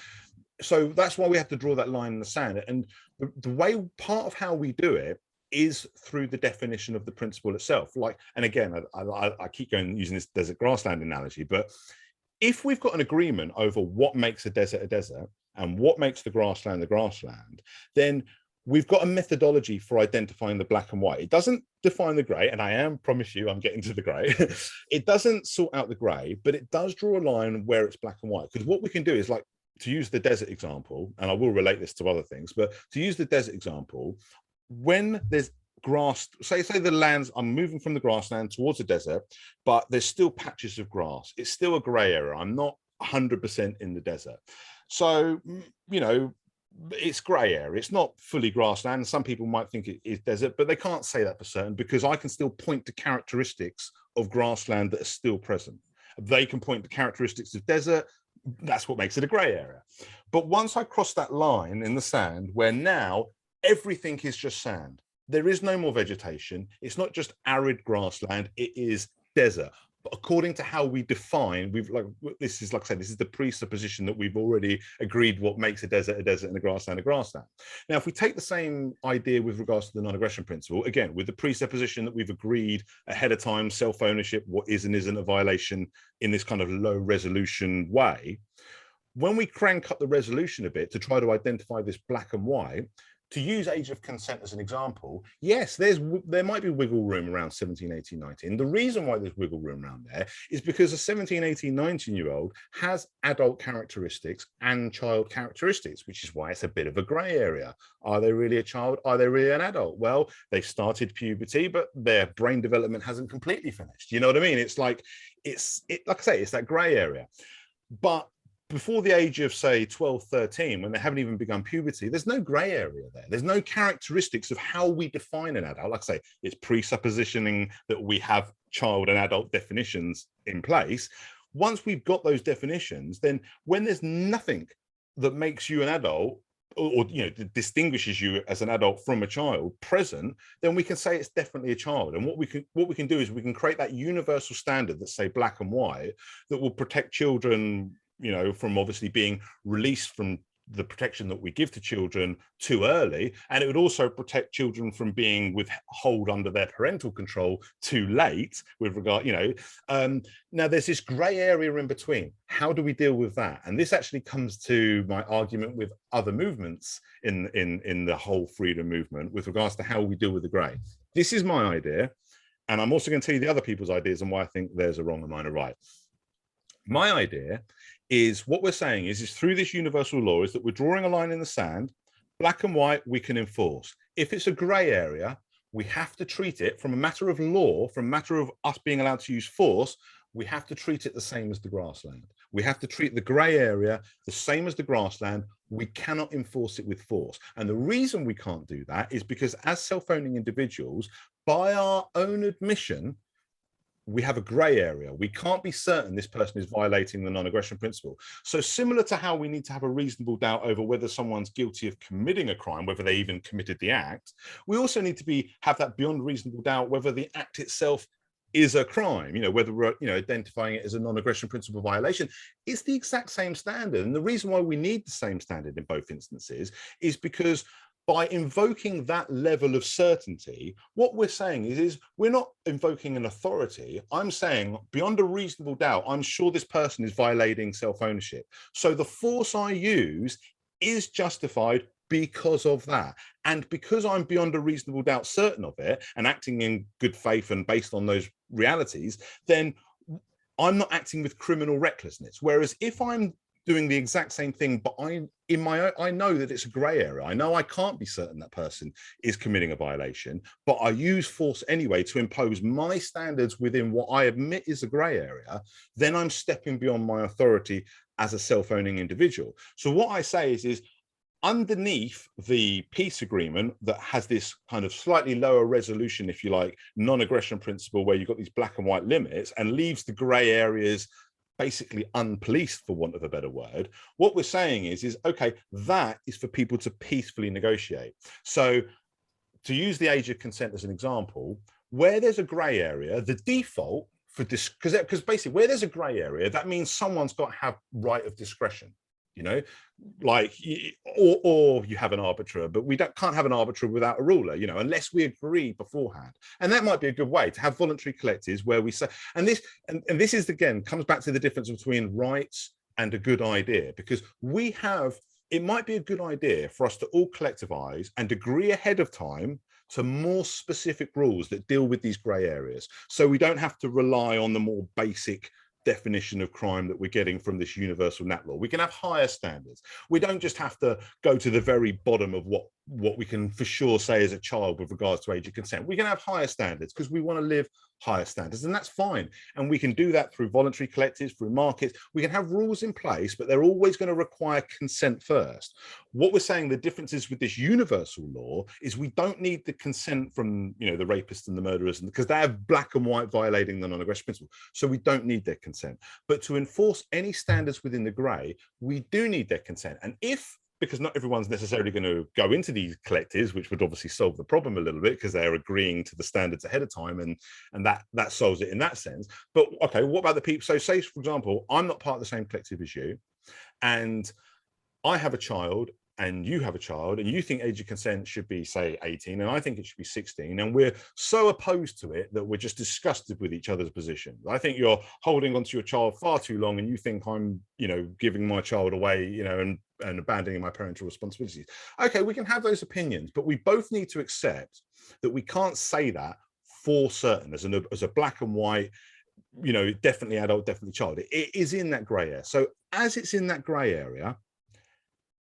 A: so that's why we have to draw that line in the sand. And the way, part of how we do it is through the definition of the principle itself. Like, and again, I keep going using this desert grassland analogy, but if we've got an agreement over what makes a desert and what makes the grassland, then we've got a methodology for identifying the black and white. It doesn't define the gray, and promise you, I'm getting to the gray. It doesn't sort out the gray, but it does draw a line where it's black and white. Because what we can do is, like, to use the desert example, and I will relate this to other things, but to use the desert example, when there's grass, say the lands, I'm moving from the grassland towards the desert, but there's still patches of grass. It's still a gray area. I'm not 100% in the desert. So, it's gray area. It's not fully grassland. Some people might think it is desert, but they can't say that for certain, because I can still point to characteristics of grassland that are still present. They can point to characteristics of desert. That's what makes it a gray area. But once I cross that line in the sand, where now everything is just sand, there is no more vegetation. It's not just arid grassland, it is desert. But according to how we define, this is the presupposition that we've already agreed what makes a desert and a grassland. Now, if we take the same idea with regards to the non-aggression principle, again, with the presupposition that we've agreed ahead of time, self-ownership, what is and isn't a violation in this kind of low resolution way, when we crank up the resolution a bit to try to identify this black and white, to use age of consent as an example, yes, there might be wiggle room around 17, 18, 19. The reason why there's wiggle room around there is because a 17, 18, 19-year-old has adult characteristics and child characteristics, which is why it's a bit of a gray area. Are they really a child? Are they really an adult? Well, they've started puberty, but their brain development hasn't completely finished. You know what I mean? It's like, like I say, it's that gray area. But before the age of, say, 12, 13, when they haven't even begun puberty, there's no gray area there. There's no characteristics of how we define an adult. Like I say, it's presuppositioning that we have child and adult definitions in place. Once we've got those definitions, then when there's nothing that makes you an adult or distinguishes you as an adult from a child present, then we can say it's definitely a child. And what we can do is we can create that universal standard that's, say, black and white, that will protect children from obviously being released from the protection that we give to children too early, and it would also protect children from being withheld under their parental control too late with regard, now there's this gray area in between. How do we deal with that? And this actually comes to my argument with other movements in the whole freedom movement with regards to how we deal with the gray. This is my idea, and I'm also going to tell you the other people's ideas and why I think theirs are wrong and mine are right. My idea is, what we're saying is through this universal law is that we're drawing a line in the sand, black and white we can enforce. If it's a gray area, we have to treat it from a matter of law, from a matter of us being allowed to use force, we have to treat it the same as the grassland. We have to treat the gray area the same as the grassland. We cannot enforce it with force. And the reason we can't do that is because as self-owning individuals, by our own admission, we have a gray area. We can't be certain this person is violating the non-aggression principle. So similar to how we need to have a reasonable doubt over whether someone's guilty of committing a crime, whether they even committed the act, we also need to have that beyond reasonable doubt whether the act itself is a crime, whether we're, identifying it as a non-aggression principle violation. It's the exact same standard. And the reason why we need the same standard in both instances is because by invoking that level of certainty, what we're saying is we're not invoking an authority. I'm saying beyond a reasonable doubt, I'm sure this person is violating self-ownership. So the force I use is justified because of that. And because I'm beyond a reasonable doubt certain of it and acting in good faith and based on those realities, then I'm not acting with criminal recklessness. Whereas if I'm doing the exact same thing, but I know that it's a gray area. I know I can't be certain that person is committing a violation, but I use force anyway to impose my standards within what I admit is a gray area. Then I'm stepping beyond my authority as a self-owning individual. So what I say is underneath the peace agreement that has this kind of slightly lower resolution, if you like, non-aggression principle, where you've got these black and white limits and leaves the gray areas basically unpoliced, for want of a better word, what we're saying is okay, that is for people to peacefully negotiate. So to use the age of consent as an example, where there's a gray area, the default for this, because basically where there's a gray area, that means someone's got to have right of discretion, like, or you have an arbiter, but we can't have an arbiter without a ruler, unless we agree beforehand. And that might be a good way to have voluntary collectives where we say, and this is, again, comes back to the difference between rights and a good idea, because it might be a good idea for us to all collectivize and agree ahead of time to more specific rules that deal with these gray areas. So we don't have to rely on the more basic definition of crime that we're getting from this universal nat law. We can have higher standards. We don't just have to go to the very bottom of what we can for sure say as a child with regards to age of consent. We can have higher standards because we want to live higher standards, and that's fine. And we can do that through voluntary collectives, through markets. We can have rules in place, but they're always going to require consent first. What we're saying the difference is with this universal law is we don't need the consent from the rapists and the murderers, because they have black and white violating the non-aggression principle. So we don't need their consent. But to enforce any standards within the grey, we do need their consent. And because not everyone's necessarily going to go into these collectives, which would obviously solve the problem a little bit because they're agreeing to the standards ahead of time, and that solves it in that sense. But okay, what about the people? So say, for example, I'm not part of the same collective as you, and I have a child and you have a child, and you think age of consent should be, say, 18, and I think it should be 16, and we're so opposed to it that we're just disgusted with each other's positions. I think you're holding onto your child far too long, and you think I'm, giving my child away, and abandoning my parental responsibilities. Okay, we can have those opinions, but we both need to accept that we can't say that for certain as a black and white, definitely adult, definitely child. It is in that grey area. So as it's in that grey area,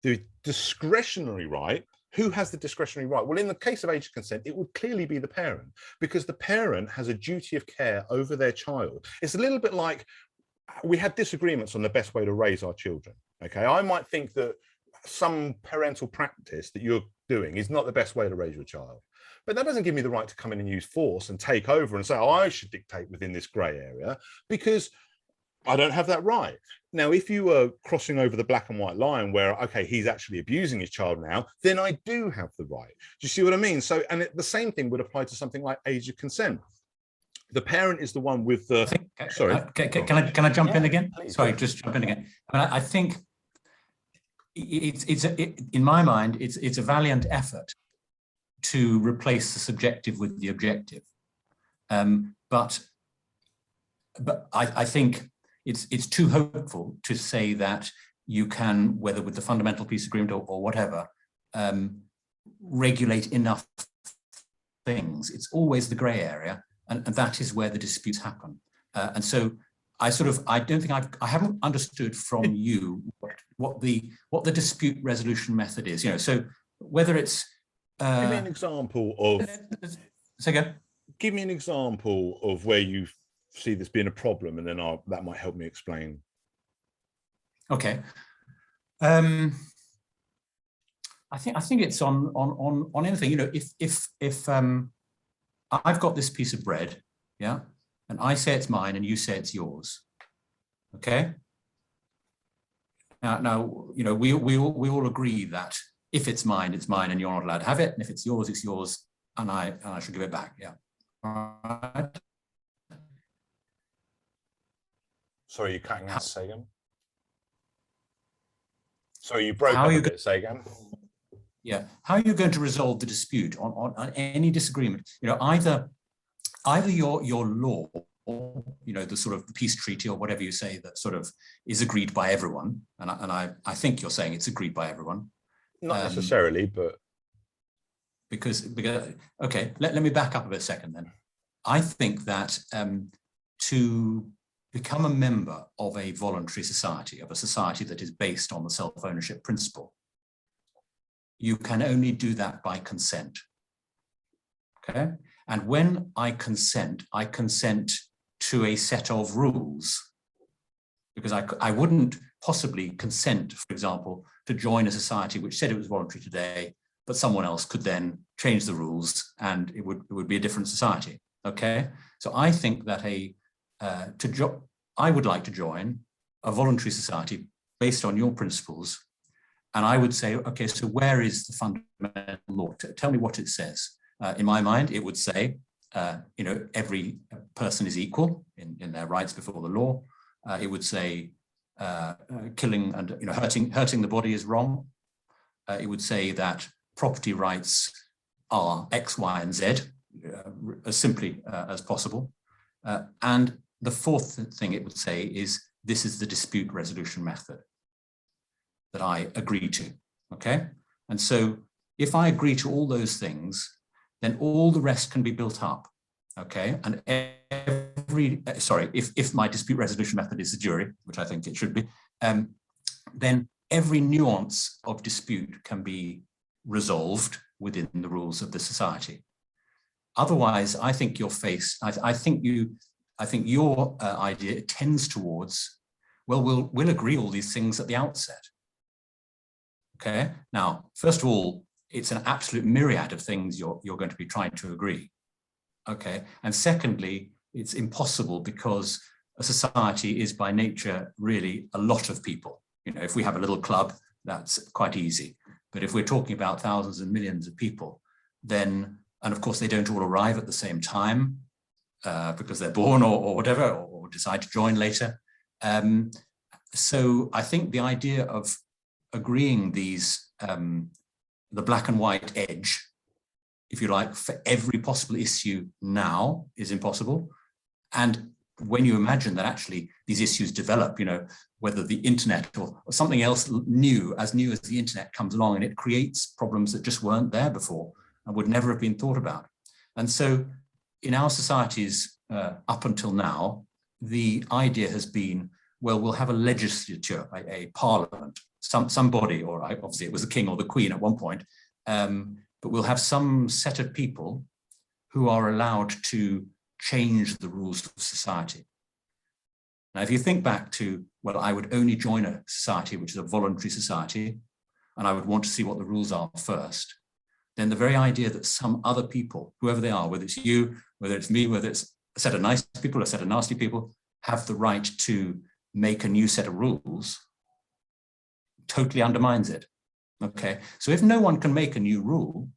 A: the discretionary right, who has the discretionary right? Well, in the case of age of consent, it would clearly be the parent, because the parent has a duty of care over their child. It's a little bit like we had disagreements on the best way to raise our children. Okay, I might think that some parental practice that you're doing is not the best way to raise your child, but that doesn't give me the right to come in and use force and take over and say, oh, I should dictate within this grey area, because I don't have that right. Now, if you were crossing over the black and white line where, okay, he's actually abusing his child now, then I do have the right. Do you see what I mean? So, and the same thing would apply to something like age of consent. The parent is the one with the. Sorry.
B: Can I jump in again? Please, sorry, just jump in again. I think in my mind, it's a valiant effort to replace the subjective with the objective. But I think it's too hopeful to say that you can, whether with the fundamental peace agreement or whatever, regulate enough things. It's always the grey area, and that is where the disputes happen. And so I don't think I haven't understood from you what the dispute resolution method is. So whether it's
A: give me an example of.
B: Say again.
A: Give me an example of where you see this being a problem, and then that might help me explain.
B: Okay. I think it's on anything. If I've got this piece of bread, yeah, and I say it's mine and you say it's yours. Okay? Now we all agree that if it's mine and you're not allowed to have it, and if it's yours, and I should give it back. Yeah. All right.
A: Sorry, you're cutting out, say again. Sorry, you broke
B: How
A: up
B: are you
A: a bit, say again.
B: Yeah. How are you going to resolve the dispute on any disagreement? Either your law, the sort of peace treaty or whatever you say that sort of is agreed by everyone, and I think you're saying it's agreed by everyone.
A: Not necessarily, but
B: because okay, let me back up a second then. I think that to become a member of a voluntary society, of a society that is based on the self-ownership principle, you can only do that by consent. Okay? And when I consent to a set of rules, because I wouldn't possibly consent, for example, to join a society which said it was voluntary today, but someone else could then change the rules and it would be a different society. Okay? So I think that I would like to join a voluntary society based on your principles. And I would say, okay, so where is the fundamental law? Tell me what it says. In my mind, it would say, every person is equal in their rights before the law. It would say killing and hurting the body is wrong. It would say that property rights are X, Y, and Z, as simply as possible. And the fourth thing it would say is, this is the dispute resolution method that I agree to, okay? And so if I agree to all those things, then all the rest can be built up, okay? And if my dispute resolution method is the jury, which I think it should be, then every nuance of dispute can be resolved within the rules of the society. Otherwise, I think you're faced, I think your idea tends towards, well, we'll agree all these things at the outset. Okay. Now, first of all, it's an absolute myriad of things you're going to be trying to agree. Okay. And secondly, it's impossible because a society is by nature really a lot of people. If we have a little club, that's quite easy. But if we're talking about thousands and millions of people, then, and of course they don't all arrive at the same time because they're born or whatever, or decide to join later. So I think the idea of agreeing these, the black and white edge, if you like, for every possible issue now is impossible. And when you imagine that actually these issues develop, whether the internet or something else new as the internet comes along, and it creates problems that just weren't there before and would never have been thought about. And so in our societies up until now, the idea has been, well, we'll have a legislature, a parliament, somebody, or obviously it was the king or the queen at one point, but we'll have some set of people who are allowed to change the rules of society. Now, if you think back to, well, I would only join a society which is a voluntary society, and I would want to see what the rules are first, then the very idea that some other people, whoever they are, whether it's you, whether it's me, whether it's a set of nice people, a set of nasty people, have the right to make a new set of rules, totally undermines it. Okay, so if no one can make a new rule,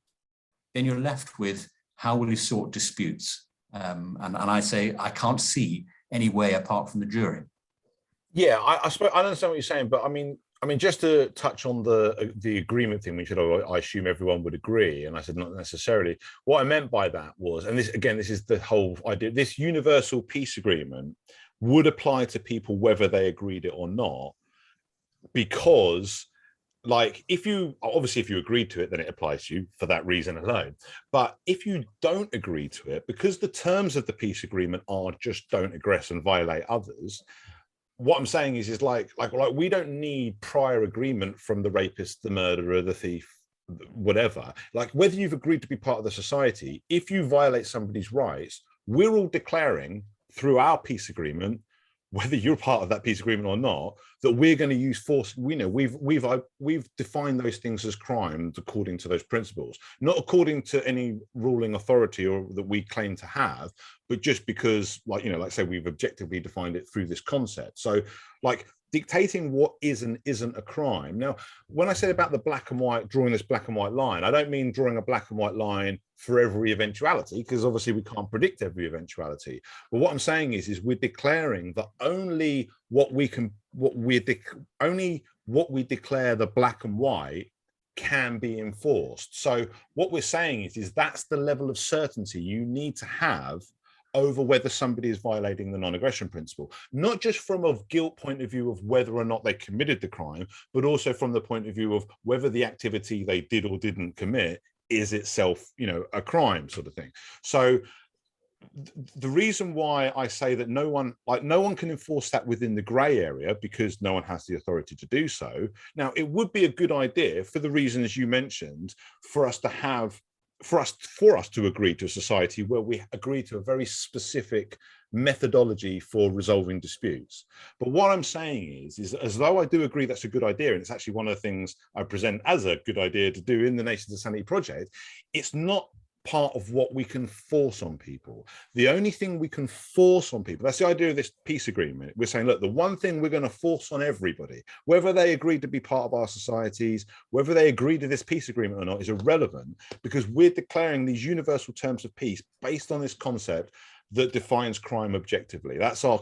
B: then you're left with, how will you sort disputes? And I say, I can't see any way apart from the jury.
A: Yeah, I suppose I understand what you're saying, but I mean, just to touch on the agreement thing, which I assume everyone would agree, and I said not necessarily. What I meant by that was, and this is the whole idea, this universal peace agreement would apply to people whether they agreed it or not, because if you agreed to it, then it applies to you for that reason alone. But if you don't agree to it, because the terms of the peace agreement are just don't aggress and violate others, what I'm saying is like we don't need prior agreement from the rapist, the murderer, the thief, whatever. Like, whether you've agreed to be part of the society, if you violate somebody's rights, we're all declaring through our peace agreement, whether you're part of that peace agreement or not, that we're going to use force. We know we've defined those things as crimes according to those principles, not according to any ruling authority or that we claim to have, but just because, like, like say, we've objectively defined it through this concept. So like dictating what is and isn't a crime. Now, when I said about the black and white, drawing this black and white line, I don't mean drawing a black and white line for every eventuality, because obviously we can't predict every eventuality. But what I'm saying is we're declaring that only what we declare the black and white can be enforced. So what we're saying is that's the level of certainty you need to have over whether somebody is violating the non-aggression principle, not just from a guilt point of view of whether or not they committed the crime, but also from the point of view of whether the activity they did or didn't commit is itself, a crime, sort of thing. So the reason why I say that no one can enforce that within the gray area, because no one has the authority to do so. Now, it would be a good idea, for the reasons you mentioned, for us to agree to a society where we agree to a very specific methodology for resolving disputes. But what I'm saying is as though I do agree that's a good idea, and it's actually one of the things I present as a good idea to do in the Nations of Sanity project, it's not part of what we can force on people. The only thing we can force on people, that's the idea of this peace agreement. We're saying, look, the one thing we're going to force on everybody, whether they agree to be part of our societies, whether they agree to this peace agreement or not, is irrelevant, because we're declaring these universal terms of peace based on this concept that defines crime objectively. That's our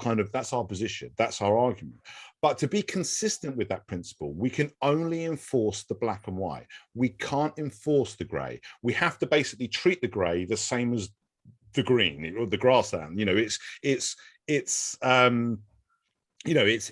A: position. That's our argument. But to be consistent with that principle, we can only enforce the black and white. We can't enforce the grey. We have to basically treat the grey the same as the green or the grassland.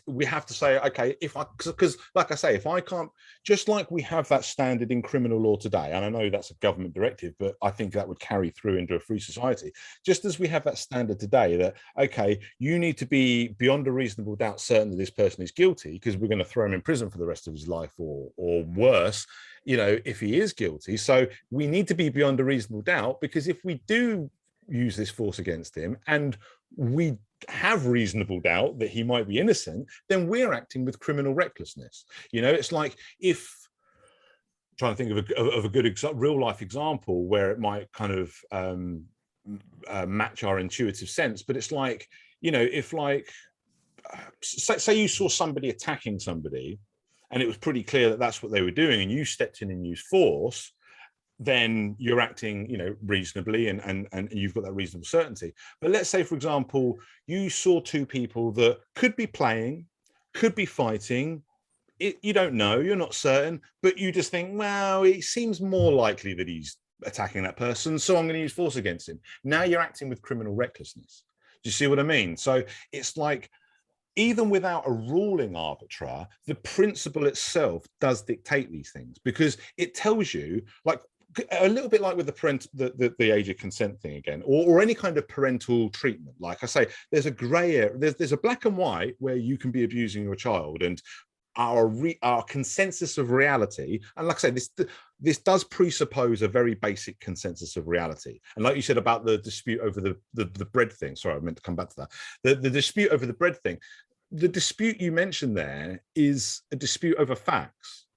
A: We have to say, okay, because like I say, if I can't, just like we have that standard in criminal law today, and I know that's a government directive, but I think that would carry through into a free society, just as we have that standard today that, okay, you need to be beyond a reasonable doubt certain that this person is guilty, because we're going to throw him in prison for the rest of his life, or worse, if he is guilty. So we need to be beyond a reasonable doubt, because if we do use this force against him and we have reasonable doubt that he might be innocent, then we're acting with criminal recklessness. It's like, if trying to think of a good real life example where it might kind of match our intuitive sense, but it's like, if say you saw somebody attacking somebody and it was pretty clear that that's what they were doing, and you stepped in and used force, then you're acting, reasonably, and you've got that reasonable certainty. But let's say, for example, you saw two people that could be playing, could be fighting. You don't know, you're not certain, but you just think, well, it seems more likely that he's attacking that person, so I'm going to use force against him. Now you're acting with criminal recklessness. Do you see what I mean? So it's like, even without a ruling arbiter, the principle itself does dictate these things, because it tells you, like, a little bit like with the age of consent thing again, or any kind of parental treatment. Like I say, there's a grey area, there's a black and white where you can be abusing your child, and our consensus of reality, and like I say, this does presuppose a very basic consensus of reality. And like you said about the dispute over the bread thing, sorry, I meant to come back to that. The dispute over the bread thing, the dispute you mentioned there is a dispute over facts,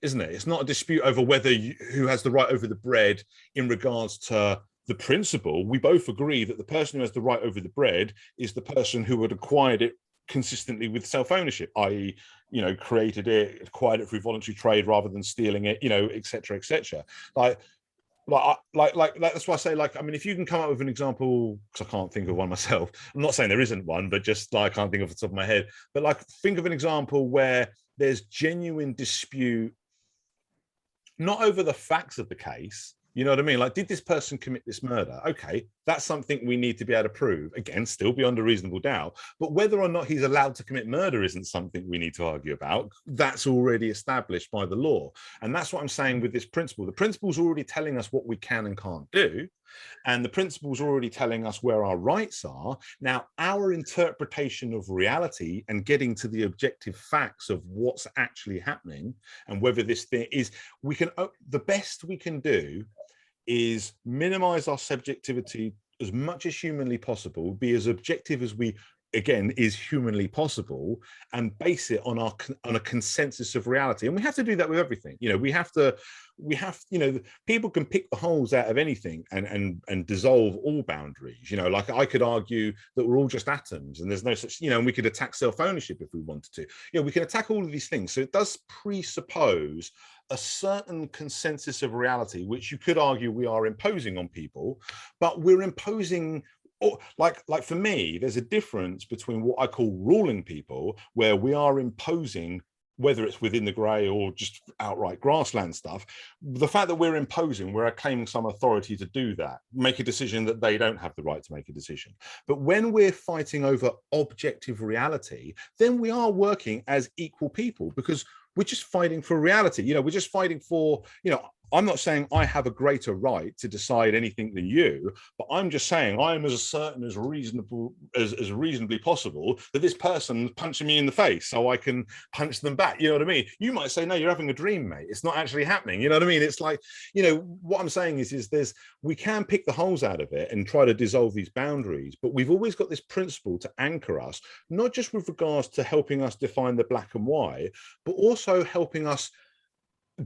A: isn't it? It's not a dispute over who has the right over the bread in regards to the principle. We both agree that the person who has the right over the bread is the person who had acquired it consistently with self-ownership, i.e., created it, acquired it through voluntary trade rather than stealing it, et cetera, et cetera. Like that's why I say, like, I mean, if you can come up with an example, because I can't think of one myself. I'm not saying there isn't one, but just like I can't think off the top of my head. But like, think of an example where there's genuine dispute, not over the facts of the case. You know what I mean? Like, did this person commit this murder? Okay, that's something we need to be able to prove. Again, still beyond a reasonable doubt. But whether or not he's allowed to commit murder isn't something we need to argue about. That's already established by the law. And that's what I'm saying with this principle. The principle's already telling us what we can and can't do. And the principle's already telling us where our rights are. Now, our interpretation of reality and getting to the objective facts of what's actually happening and whether this thing is, the best we can do is minimize our subjectivity as much as humanly possible, be as objective as we again is humanly possible, and base it on a consensus of reality. And we have to do that with everything. We have people can pick the holes out of anything and dissolve all boundaries. Like I could argue that we're all just atoms and there's no such, and we could attack self-ownership if we wanted to. We can attack all of these things. So it does presuppose a certain consensus of reality, which you could argue we are imposing on people, but we're imposing. Like for me, there's a difference between what I call ruling people, where we are imposing, whether it's within the grey or just outright grassland stuff. The fact that we're imposing, we're claiming some authority to do that, make a decision that they don't have the right to make a decision. But when we're fighting over objective reality, then we are working as equal people, because we're just fighting for reality. We're just fighting for, I'm not saying I have a greater right to decide anything than you, but I'm just saying I am as certain as reasonably possible that this person's punching me in the face so I can punch them back. You know what I mean? You might say, no, you're having a dream, mate. It's not actually happening. You know what I mean? It's like, what I'm saying is we can pick the holes out of it and try to dissolve these boundaries, but we've always got this principle to anchor us, not just with regards to helping us define the black and white, but also helping us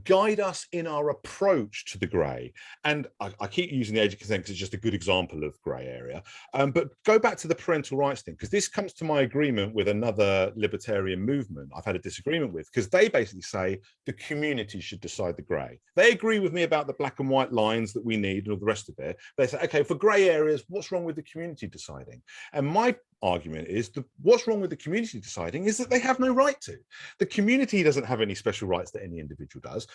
A: guide us in our approach to the grey. And I keep using the age of consent because it's just a good example of grey area. But go back to the parental rights thing, because this comes to my agreement with another libertarian movement I've had a disagreement with, because they basically say the community should decide the grey. They agree with me about the black and white lines that we need and all the rest of it. They say, okay, for grey areas, what's wrong with the community deciding? And my argument is what's wrong with the community deciding is that they have no right to. The community doesn't have any special rights that any individual does.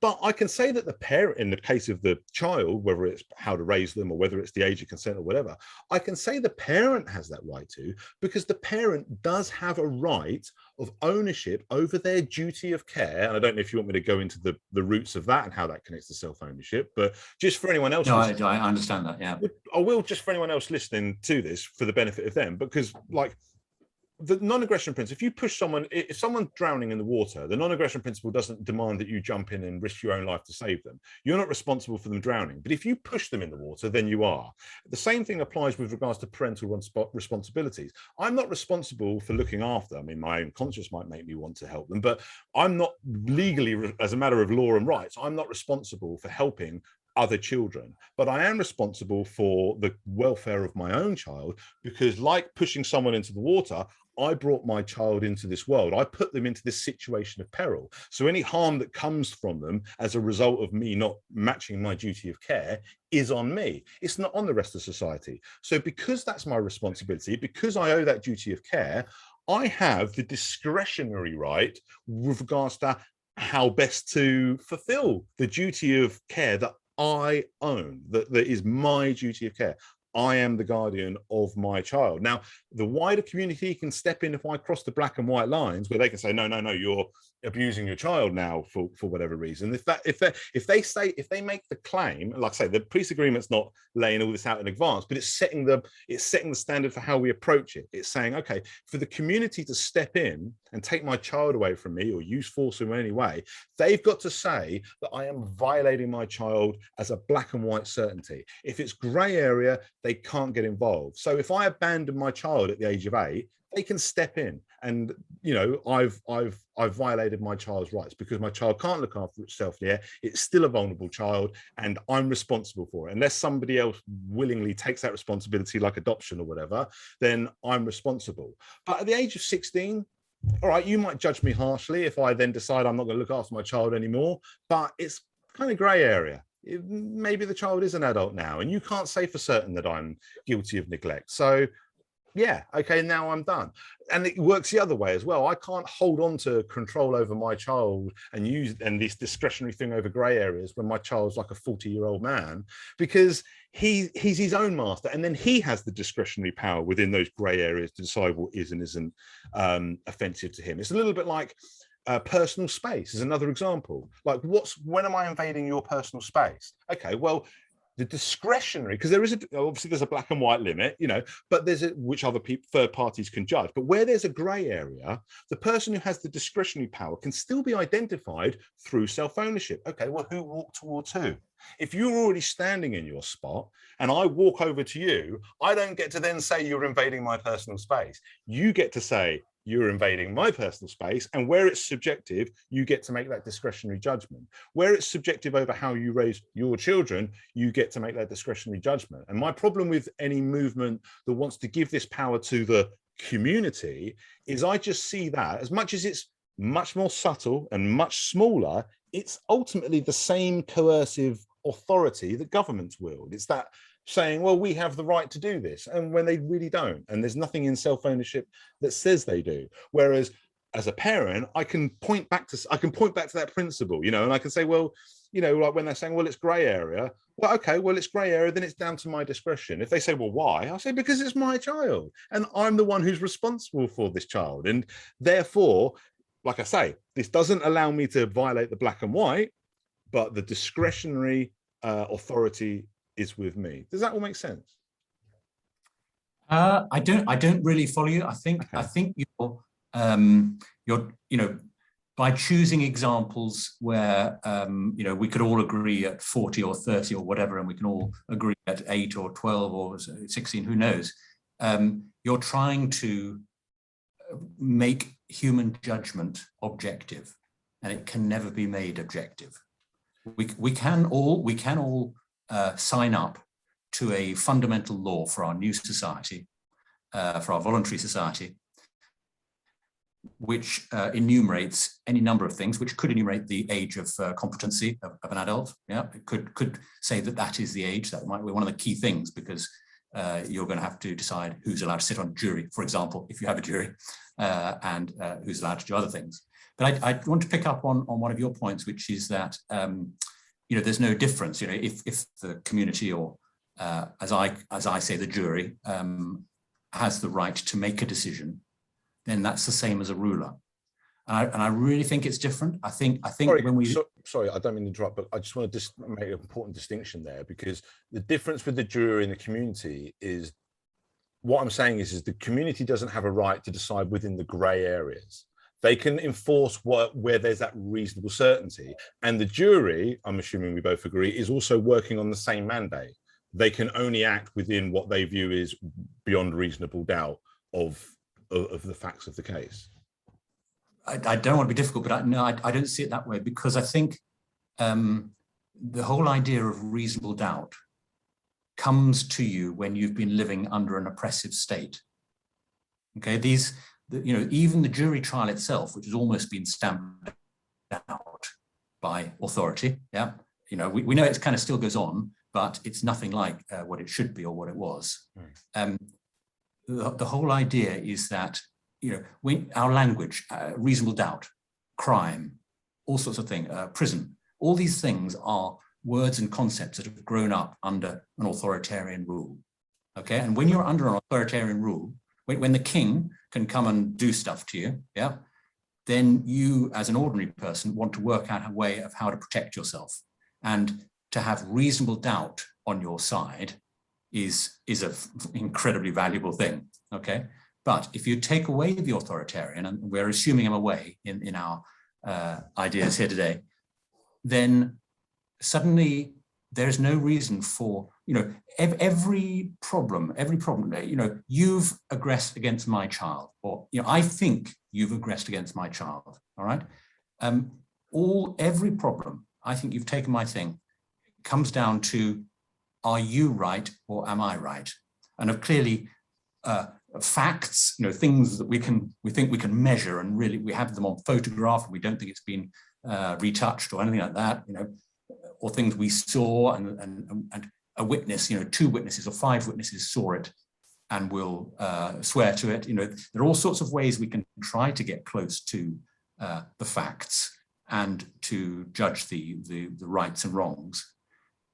A: But I can say that the parent, in the case of the child, whether it's how to raise them or whether it's the age of consent or whatever, I can say the parent has that right to, because the parent does have a right of ownership over their duty of care. And I don't know if you want me to go into the roots of that and how that connects to self-ownership, but just for anyone else.
B: No, I understand that, yeah.
A: I will, just for anyone else listening to this, for the benefit of them, because like, the non-aggression principle, if you push someone, if someone's drowning in the water, the non-aggression principle doesn't demand that you jump in and risk your own life to save them. You're not responsible for them drowning. But if you push them in the water, then you are. The same thing applies with regards to parental responsibilities. I'm not responsible for looking after them. I mean, my own conscience might make me want to help them, but I'm not legally, as a matter of law and rights, I'm not responsible for helping other children, but I am responsible for the welfare of my own child, because like pushing someone into the water, I brought my child into this world. I put them into this situation of peril. So any harm that comes from them as a result of me not matching my duty of care is on me. It's not on the rest of society. So because that's my responsibility, because I owe that duty of care, I have the discretionary right with regards to how best to fulfill the duty of care that I own, that is my duty of care. I am the guardian of my child. Now, the wider community can step in if I cross the black and white lines, where they can say, no, you're abusing your child now for whatever reason. If they make the claim, like I say, the peace agreement's not laying all this out in advance, but it's setting the standard for how we approach it. It's saying, okay, for the community to step in and take my child away from me or use force in any way, they've got to say that I am violating my child as a black and white certainty. If it's grey area, they can't get involved. So if I abandon my child at the age of 8, they can step in, and I've violated my child's rights, because my child can't look after itself yet. It's still a vulnerable child, and I'm responsible for it. Unless somebody else willingly takes that responsibility, like adoption or whatever, then I'm responsible. But at the age of 16, all right, you might judge me harshly if I then decide I'm not going to look after my child anymore, but it's kind of grey area. Maybe the child is an adult now, and you can't say for certain that I'm guilty of neglect. So yeah, okay, now I'm done. And it works the other way as well. I can't hold on to control over my child and use this discretionary thing over grey areas when my child's like a 40-year-old man, because he's his own master, and then he has the discretionary power within those grey areas to decide what is and isn't offensive to him. It's a little bit like personal space is another example. Like, when am I invading your personal space? Okay, well, The discretionary, because there is obviously there's a black and white limit, but there's which other people, third parties can judge. But where there's a grey area, the person who has the discretionary power can still be identified through self-ownership. Okay, well, who walked towards who? If you're already standing in your spot and I walk over to you, I don't get to then say you're invading my personal space. You get to say you're invading my personal space, and where it's subjective, you get to make that discretionary judgment. Where it's subjective over how you raise your children, you get to make that discretionary judgment. And my problem with any movement that wants to give this power to the community is I just see that, as much as it's much more subtle and much smaller, it's ultimately the same coercive authority that governments wield. It's that saying, well, we have the right to do this, and when they really don't, and there's nothing in self-ownership that says they do. Whereas as a parent, I can point back to that principle, and I can say, well, like when they're saying, well, it's grey area, well, okay, well, it's grey area, then it's down to my discretion. If they say, well, why? I say, because it's my child and I'm the one who's responsible for this child, and therefore, like I say, this doesn't allow me to violate the black and white, but the discretionary authority is with me. Does that all make sense?
B: I don't really follow you. I think you're by choosing examples where we could all agree at 40 or 30 or whatever, and we can all agree at 8 or 12 or 16, who knows. You're trying to make human judgment objective, and it can never be made objective. We can all sign up to a fundamental law for our new society, for our voluntary society, which enumerates any number of things, which could enumerate the age of competency of an adult. Yeah, it could say that is the age. That might be one of the key things, because you're going to have to decide who's allowed to sit on a jury, for example, if you have a jury, and who's allowed to do other things. But I want to pick up on one of your points, which is that there's no difference. If the community, or as I say, the jury has the right to make a decision, then that's the same as a ruler. And I really think it's different. I think
A: sorry, I don't mean to interrupt, but I just want to make an important distinction there, because the difference with the jury and the community is, what I'm saying is the community doesn't have a right to decide within the grey areas. They can enforce where there's that reasonable certainty. And the jury, I'm assuming we both agree, is also working on the same mandate. They can only act within what they view is beyond reasonable doubt of the facts of the case.
B: I don't want to be difficult, but I don't see it that way, because I think the whole idea of reasonable doubt comes to you when you've been living under an oppressive state. Okay, even the jury trial itself, which has almost been stamped out by authority. Yeah, we know it kind of still goes on, but it's nothing like what it should be or what it was. The whole idea is that our language, reasonable doubt, crime, all sorts of things, prison, all these things are words and concepts that have grown up under an authoritarian rule. Okay, and when you're under an authoritarian rule, when the king can come and do stuff to you, yeah, then you, as an ordinary person, want to work out a way of how to protect yourself. And to have reasonable doubt on your side is an incredibly valuable thing. Okay, but if you take away the authoritarian, and we're assuming him away in our ideas here today, then suddenly there's no reason for, every problem, you've aggressed against my child, or, I think you've aggressed against my child, all right? Every problem, I think you've taken my thing, comes down to, are you right or am I right? And clearly, facts, things that we think we can measure, and really we have them on photograph, and we don't think it's been retouched or anything like that, or things we saw, and a witness, 2 witnesses or 5 witnesses saw it and will swear to it. There are all sorts of ways we can try to get close to the facts and to judge the rights and wrongs.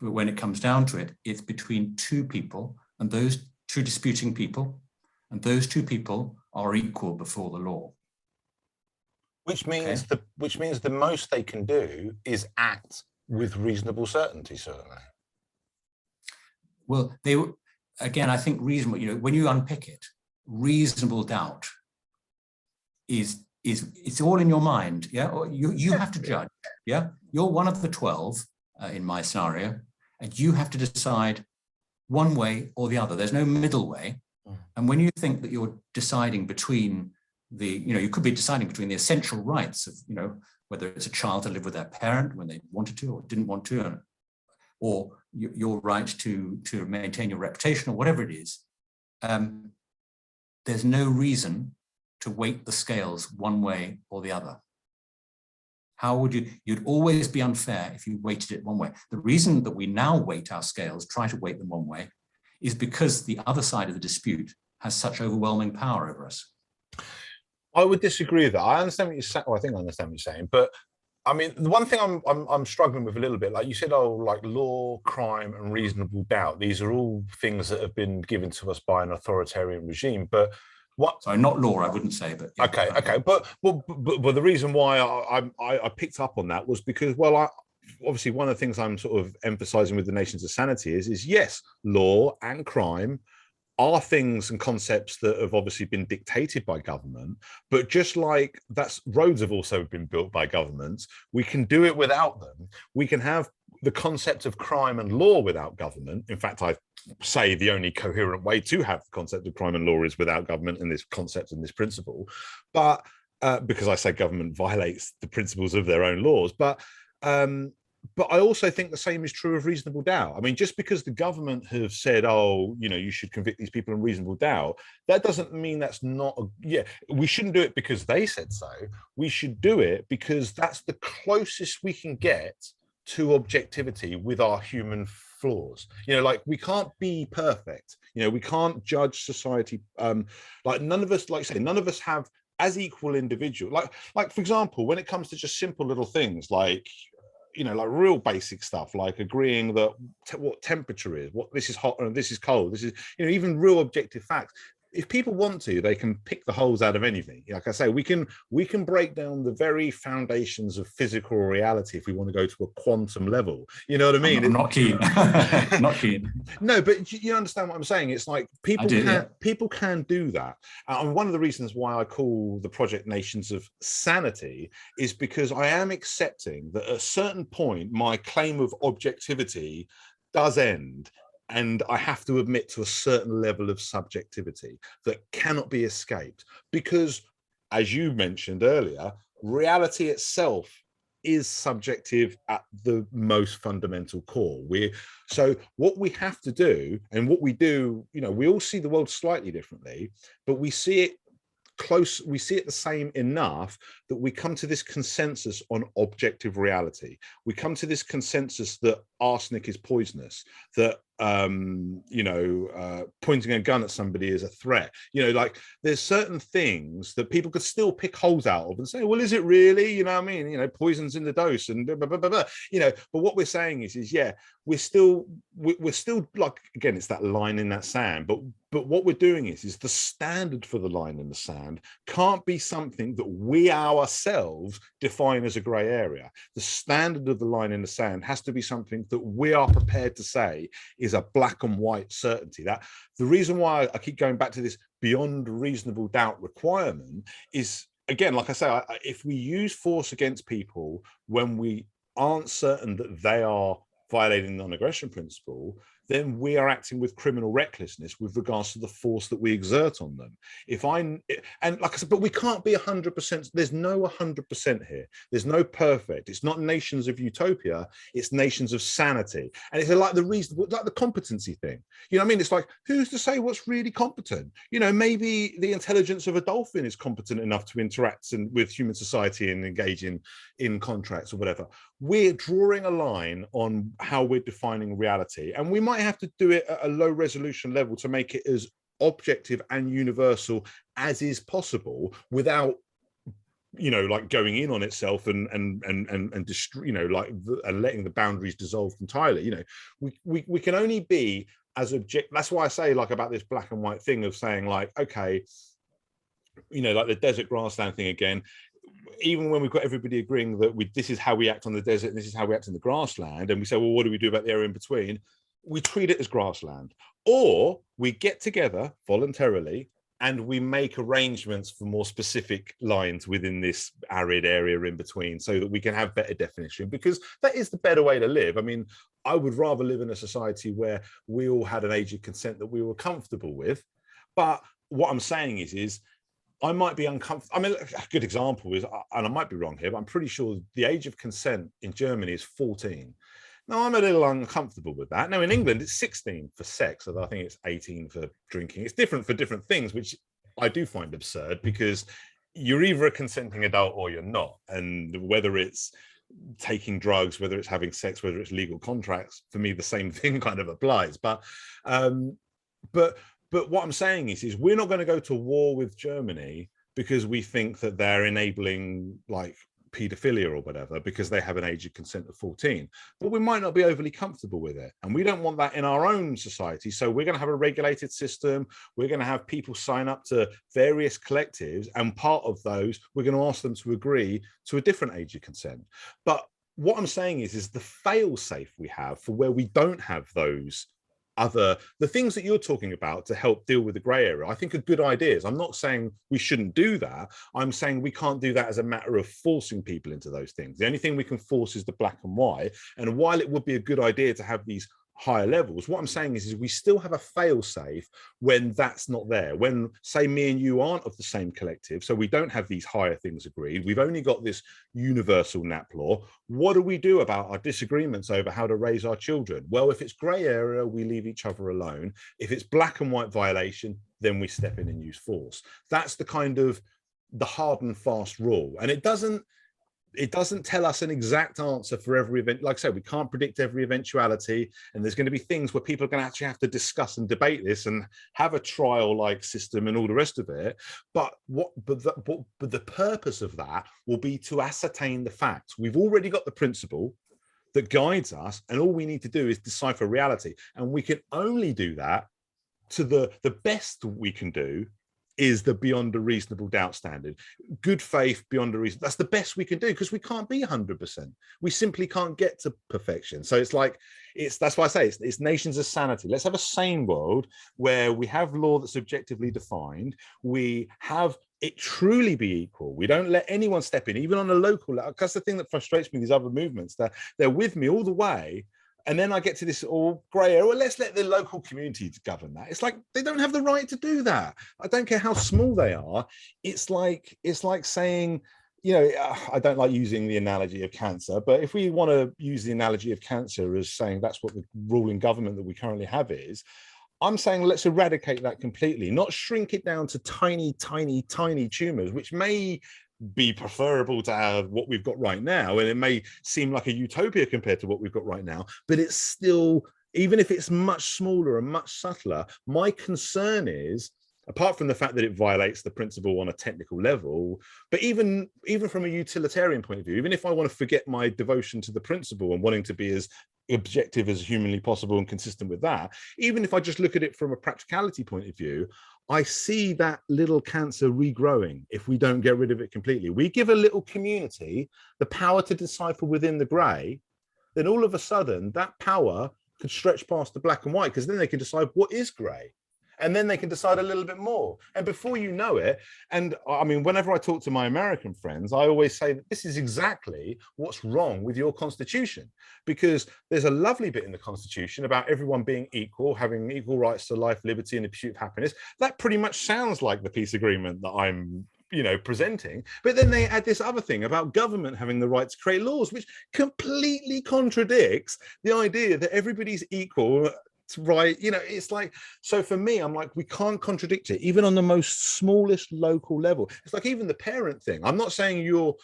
B: But when it comes down to it, it's between 2 people, and those 2 disputing people, and those 2 people are equal before the law.
A: Which means the most they can do is act with reasonable certainty, certainly.
B: Well, again, I think reasonable, when you unpick it, reasonable doubt is it's all in your mind. Yeah. Or you have to judge. Yeah. You're one of the 12 in my scenario, and you have to decide one way or the other. There's no middle way. And when you think that you're deciding between you could be deciding between the essential rights of, whether it's a child to live with their parent when they wanted to or didn't want to, or your right to maintain your reputation or whatever it is, there's no reason to weight the scales one way or the other. How would you'd always be unfair if you weighted it one way. The reason that we now weight our scales, try to weight them one way, is because the other side of the dispute has such overwhelming power over us.
A: I would disagree with that. I understand what you're saying. Well, I think I understand what you're saying, but I mean, the one thing I'm struggling with a little bit, like you said, like law, crime, and reasonable doubt. These are all things that have been given to us by an authoritarian regime. But what?
B: Sorry, not law, I wouldn't say, but yeah.
A: Okay. But the reason why I picked up on that was because, well, obviously one of the things I'm sort of emphasizing with the Nations of Sanity is yes, law and crime are things and concepts that have obviously been dictated by government, but just like roads have also been built by governments, we can do it without them. We can have the concept of crime and law without government. In fact, I say the only coherent way to have the concept of crime and law is without government and this concept and this principle. But because I say government violates the principles of their own laws, but I also think the same is true of reasonable doubt. I mean, just because the government have said, oh, you should convict these people on reasonable doubt, that doesn't mean that's not, we shouldn't do it because they said so. We should do it because that's the closest we can get to objectivity with our human flaws. Like we can't be perfect. We can't judge society. Like none of us, like I say, none of us have as equal individual. Like for example, when it comes to just simple little things like, like real basic stuff, like agreeing that what temperature is, what this is hot and this is cold, this is, even real objective facts. If people want to, they can pick the holes out of anything. Like I say, we can break down the very foundations of physical reality if we want to go to a quantum level. You know what I mean?
B: I'm not keen. Not keen.
A: No, but you understand what I'm saying. It's like people can do that. And one of the reasons why I call the project Nations of Sanity is because I am accepting that at a certain point, my claim of objectivity does end. And I have to admit to a certain level of subjectivity that cannot be escaped because, as you mentioned earlier, reality itself is subjective at the most fundamental core. So what we have to do, and what we do, we all see the world slightly differently, but we see it the same enough that we come to this consensus on objective reality. We come to this consensus that arsenic is poisonous, that pointing a gun at somebody is a threat. Like there's certain things that people could still pick holes out of and say, well, is it really? Poison's in the dose and blah, blah, blah, blah. But what we're saying is yeah, we're still like, again, it's that line in that sand, but what we're doing is the standard for the line in the sand can't be something that we ourselves define as a gray area. The standard of the line in the sand has to be something that we are prepared to say is a black and white certainty. That the reason why I keep going back to this beyond reasonable doubt requirement is, again, like I say, if we use force against people when we aren't certain that they are violating the non-aggression principle, then we are acting with criminal recklessness with regards to the force that we exert on them. And like I said, but we can't be 100%. There's no 100% here. There's no perfect. It's not nations of utopia. It's nations of sanity. And it's like the competency thing. I mean? It's like, who's to say what's really competent? Maybe the intelligence of a dolphin is competent enough to interact with human society and engage in contracts or whatever. We're drawing a line on how we're defining reality, and we might have to do it at a low resolution level to make it as objective and universal as is possible without like going in on itself and letting the boundaries dissolve entirely. We can only be as objective. That's why I say, like, about this black and white thing of saying, like, okay, like the desert grassland thing again. Even when we've got everybody agreeing that this is how we act on the desert and this is how we act in the grassland, and we say, well, what do we do about the area in between? we treat it as grassland, or we get together voluntarily and we make arrangements for more specific lines within this arid area in between so that we can have better definition, because that is the better way to live. I mean, I would rather live in a society where we all had an age of consent that we were comfortable with. But what I'm saying is I might be uncomfortable. I mean, a good example is, and I might be wrong here, but I'm pretty sure the age of consent in Germany is 14. Now, I'm a little uncomfortable with that. Now, in England, it's 16 for sex, although I think it's 18 for drinking. It's different for different things, which I do find absurd, because you're either a consenting adult or you're not. And whether it's taking drugs, whether it's having sex, whether it's legal contracts, for me, the same thing kind of applies. But what I'm saying is we're not going to go to war with Germany because we think that they're enabling like paedophilia or whatever because they have an age of consent of 14, but we might not be overly comfortable with it, and we don't want that in our own society. So we're going to have a regulated system. We're going to have people sign up to various collectives, and part of those we're going to ask them to agree to a different age of consent. But what I'm saying is the fail safe we have for where we don't have those the things that you're talking about to help deal with the gray area, I think are good ideas. I'm not saying we shouldn't do that. I'm saying we can't do that as a matter of forcing people into those things. The only thing we can force is the black and white. And while it would be a good idea to have these higher levels, what I'm saying is we still have a fail safe when that's not there. When, say, me and you aren't of the same collective, so we don't have these higher things agreed, we've only got this universal NAP law. What do we do about our disagreements over how to raise our children? Well, if it's gray area, we leave each other alone. If it's black and white violation, then we step in and use force. That's the kind of the hard and fast rule. And it doesn't tell us an exact answer for every event. Like I said, we can't predict every eventuality, and there's going to be things where people are going to actually have to discuss and debate this and have a trial-like system and all the rest of it. But the purpose of that will be to ascertain the facts. We've already got the principle that guides us, and all we need to do is decipher reality. And we can only do that to the best we can do is the beyond a reasonable doubt standard. Good faith beyond a reason. That's the best we can do, because we can't be 100%. We simply can't get to perfection. So it's like, that's why I say it's nations of sanity. Let's have a sane world where we have law that's objectively defined. We have it truly be equal. We don't let anyone step in, even on a local level. That's the thing that frustrates me, these other movements, that they're with me all the way. And then I get to this all grey area. Well, let's let the local community govern that. It's like they don't have the right to do that. I don't care how small they are. It's like saying, you know, I don't like using the analogy of cancer, but if we want to use the analogy of cancer as saying that's what the ruling government that we currently have is, I'm saying let's eradicate that completely, not shrink it down to tiny, tiny, tiny tumors, which may be preferable to have what we've got right now, and it may seem like a utopia compared to what we've got right now, but it's still, even if it's much smaller and much subtler, my concern is, apart from the fact that it violates the principle on a technical level, but even from a utilitarian point of view, even if I want to forget my devotion to the principle and wanting to be as objective as humanly possible and consistent with that, even if I just look at it from a practicality point of view, I see that little cancer regrowing if we don't get rid of it completely. We give a little community the power to decipher within the grey, then all of a sudden that power could stretch past the black and white, because then they can decide what is grey. And then they can decide a little bit more. And before you know it, and I mean, whenever I talk to my American friends, I always say that this is exactly what's wrong with your constitution, because there's a lovely bit in the constitution about everyone being equal, having equal rights to life, liberty, and the pursuit of happiness. That pretty much sounds like the peace agreement that I'm, you know, presenting. But then they add this other thing about government having the right to create laws, which completely contradicts the idea that everybody's equal. Right, you know, it's like, so for me, I'm like, we can't contradict it, even on the most smallest local level. It's like even the parent thing. I'm not saying you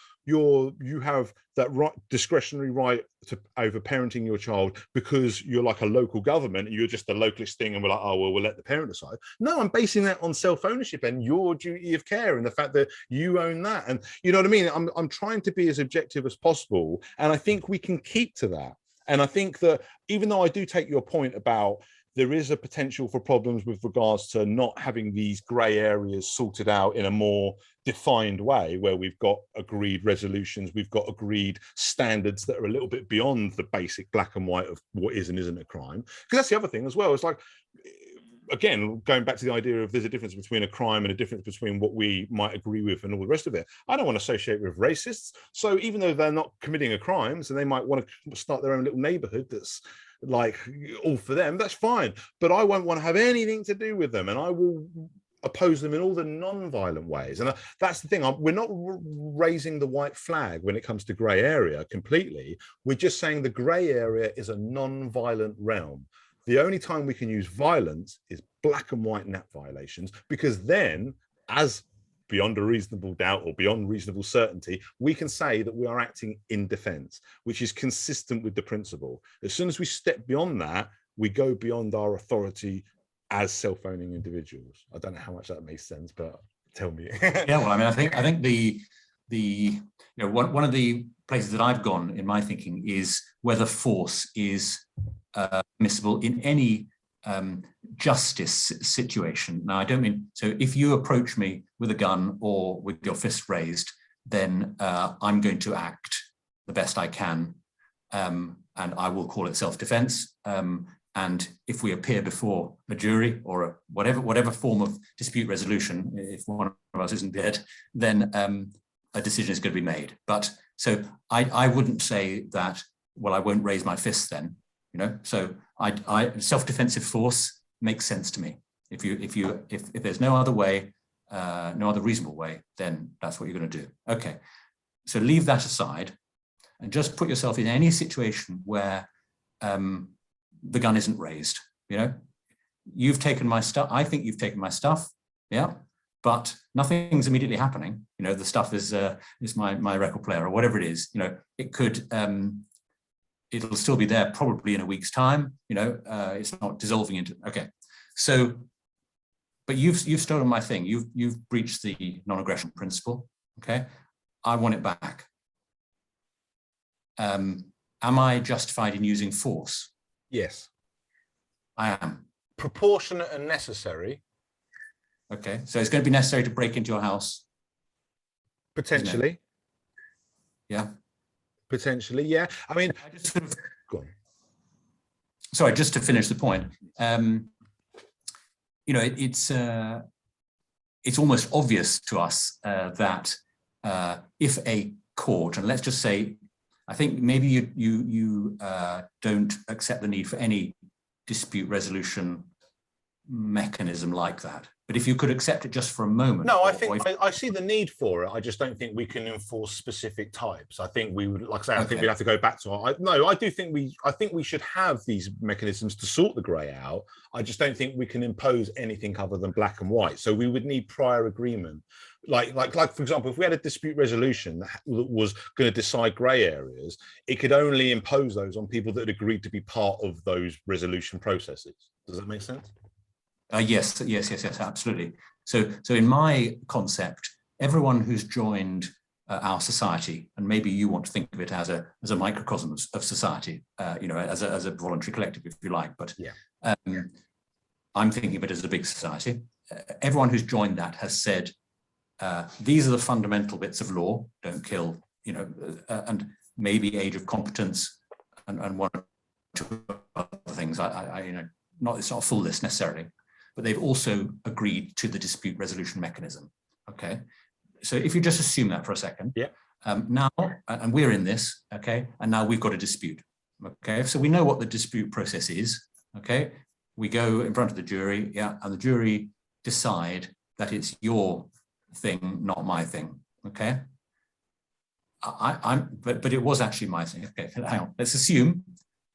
A: have that right, discretionary right to over parenting your child because you're like a local government and you're just the localist thing and we're like, oh well, we'll let the parent decide. No, I'm basing that on self-ownership and your duty of care and the fact that you own that. And you know what I mean? I'm trying to be as objective as possible, and I think we can keep to that. And I think that even though I do take your point about there is a potential for problems with regards to not having these grey areas sorted out in a more defined way, where we've got agreed resolutions, we've got agreed standards that are a little bit beyond the basic black and white of what is and isn't a crime. Because that's the other thing as well. It's like, again, going back to the idea of there's a difference between a crime and a difference between what we might agree with and all the rest of it. I don't want to associate with racists. So even though they're not committing a crime, so they might want to start their own little neighborhood that's like all for them, that's fine. But I won't want to have anything to do with them, and I will oppose them in all the non-violent ways. And that's the thing. We're not raising the white flag when it comes to grey area completely. We're just saying the grey area is a non-violent realm. The only time we can use violence is black and white NAP violations, because then, as beyond a reasonable doubt or beyond reasonable certainty, we can say that we are acting in defense, which is consistent with the principle. As soon as we step beyond that, we go beyond our authority as self-owning individuals. I don't know how much that makes sense, but tell me.
B: Yeah, well, I mean, I think the one of the places that I've gone in my thinking is whether force is permissible in any justice situation. Now, I don't mean, so if you approach me with a gun or with your fist raised, then I'm going to act the best I can, and I will call it self-defense. And if we appear before a jury or whatever form of dispute resolution, if one of us isn't dead, then a decision is going to be made. But so I wouldn't say that, well, I won't raise my fist then, So I self-defensive force makes sense to me. If there's no other way, no other reasonable way, then that's what you're going to do. Okay, so leave that aside and just put yourself in any situation where the gun isn't raised. You've taken my stuff. I think you've taken my stuff. Yeah, but nothing's immediately happening. The stuff is my record player or whatever it is. It could. It'll still be there probably in a week's time. It's not dissolving into. Okay, so, but you've stolen my thing. You've breached the non-aggression principle. Okay, I want it back. Am I justified in using force?
A: Yes,
B: I am.
A: Proportionate and necessary.
B: Okay, so it's going to be necessary to break into your house?
A: Potentially.
B: Yeah. Potentially,
A: yeah. I mean, go on.
B: Sorry, just to finish the point. It's almost obvious to us that if a court, and let's just say, I think maybe you don't accept the need for any dispute resolution mechanism like that. But if you could accept it just for a moment.
A: No, I think I see the need for it. I just don't think we can enforce specific types. I think we would, like I say, I think we'd have to go back to I think we should have these mechanisms to sort the grey out. I just don't think we can impose anything other than black and white. So we would need prior agreement. Like for example, if we had a dispute resolution that was going to decide grey areas, it could only impose those on people that had agreed to be part of those resolution processes. Does that make sense?
B: Yes, absolutely. So in my concept, everyone who's joined our society, and maybe you want to think of it as a microcosm of society, as a voluntary collective, if you like. But yeah. I'm thinking of it as a big society. Everyone who's joined that has said, these are the fundamental bits of law: don't kill, and maybe age of competence, and one or two other things. It's not a full list necessarily. But they've also agreed to the dispute resolution mechanism. Okay, so if you just assume that for a second,
A: yeah.
B: Now, and we're in this, okay, and now we've got a dispute. Okay, so we know what the dispute process is. Okay, we go in front of the jury, yeah, and the jury decide that it's your thing, not my thing. Okay, but it was actually my thing. Okay, hang on. Let's assume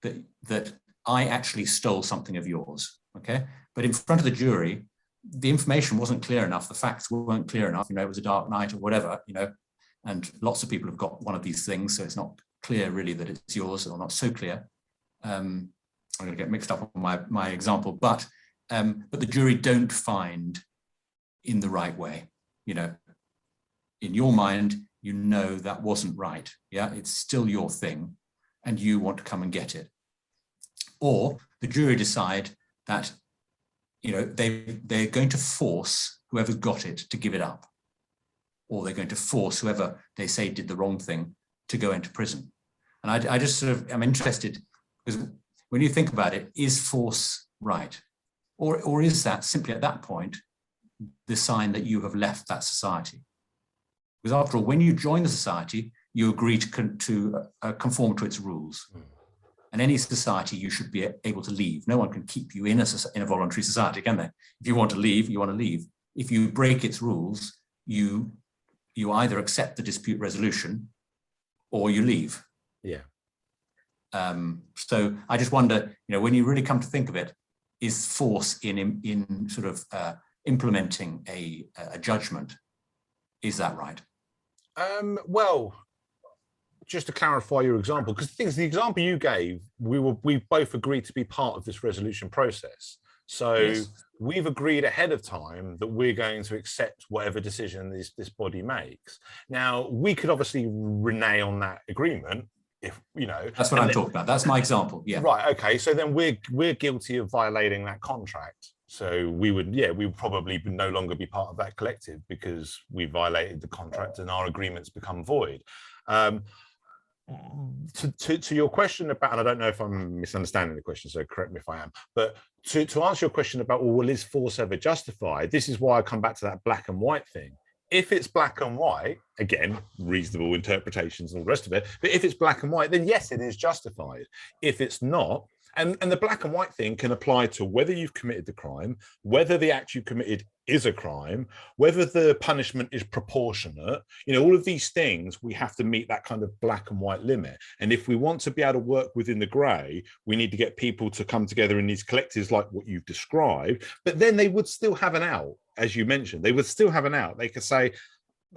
B: that I actually stole something of yours. Okay. But in front of the jury, the information wasn't clear enough. The facts weren't clear enough. It was a dark night or whatever, and lots of people have got one of these things. So it's not clear really that it's yours, or not so clear. I'm going to get mixed up on my example, but the jury don't find in the right way. In your mind, that wasn't right. Yeah, it's still your thing and you want to come and get it. Or the jury decide that, they're going to force whoever's got it to give it up, or they're going to force whoever they say did the wrong thing to go into prison. And I just sort of am interested, because when you think about it, is force right? Or is that simply at that point the sign that you have left that society? Because after all, when you join the society, you agree to conform to its rules. And any society, you should be able to leave. No one can keep you in a voluntary society, can they? If you want to leave, you want to leave. If you break its rules, you either accept the dispute resolution or you leave.
A: Yeah.
B: So I just wonder, when you really come to think of it, is force in sort of implementing a judgment, is that right?
A: Well, just to clarify your example, because the example you gave, we both agreed to be part of this resolution process. So yes, we've agreed ahead of time that we're going to accept whatever decision this body makes. Now, we could obviously renege on that agreement if,
B: That's what I'm talking about. That's my example. Yeah.
A: Right. Okay. So then we're guilty of violating that contract. So we would probably no longer be part of that collective because we violated the contract and our agreements become void. To your question about, and I don't know if I'm misunderstanding the question, so correct me if I am, but to answer your question about, well, is force ever justified? This is why I come back to that black and white thing. If it's black and white, again, reasonable interpretations and all the rest of it, but if it's black and white, then yes, it is justified. If it's not, and the black and white thing can apply to whether you've committed the crime, whether the act you committed is a crime, whether the punishment is proportionate, all of these things, we have to meet that kind of black and white limit. And if we want to be able to work within the grey, we need to get people to come together in these collectives like what you've described, but then they would still have an out, as you mentioned. They would still have an out. They could say,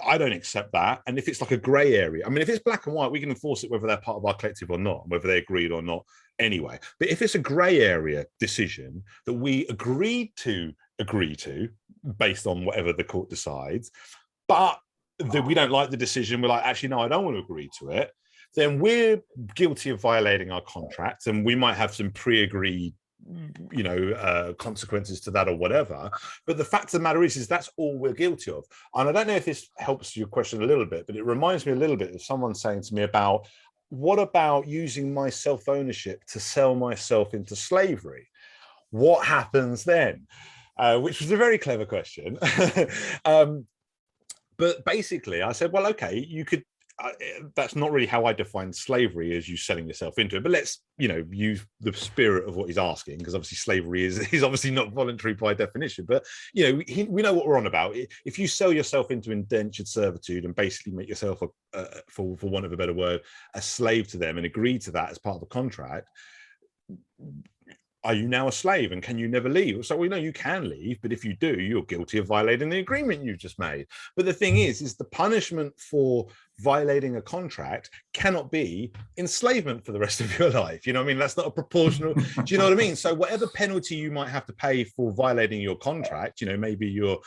A: I don't accept that. And if it's like a grey area, I mean, if it's black and white, we can enforce it whether they're part of our collective or not, whether they agreed or not anyway. But if it's a grey area decision that we agreed to agree to based on whatever the court decides, but that we don't like the decision, we're like, actually, no, I don't want to agree to it, then we're guilty of violating our contract, and we might have some pre-agreed consequences to that or whatever. But the fact of the matter is that's all we're guilty of. And I don't know if this helps your question a little bit, but it reminds me a little bit of someone saying to me about, what about using my self-ownership to sell myself into slavery? What happens then? Which was a very clever question. But basically I said, well, okay, you could, that's not really how I define slavery, as you selling yourself into it. But let's, use the spirit of what he's asking, because obviously slavery is obviously not voluntary by definition. But, we know what we're on about. If you sell yourself into indentured servitude and basically make yourself, for want of a better word, a slave to them and agree to that as part of the contract, are you now a slave, and can you never leave? So we know you can leave, but if you do, you're guilty of violating the agreement you've just made. But the thing is the punishment for violating a contract cannot be enslavement for the rest of your life. You know what I mean? That's not a proportional, do you know what I mean? So whatever penalty you might have to pay for violating your contract, maybe your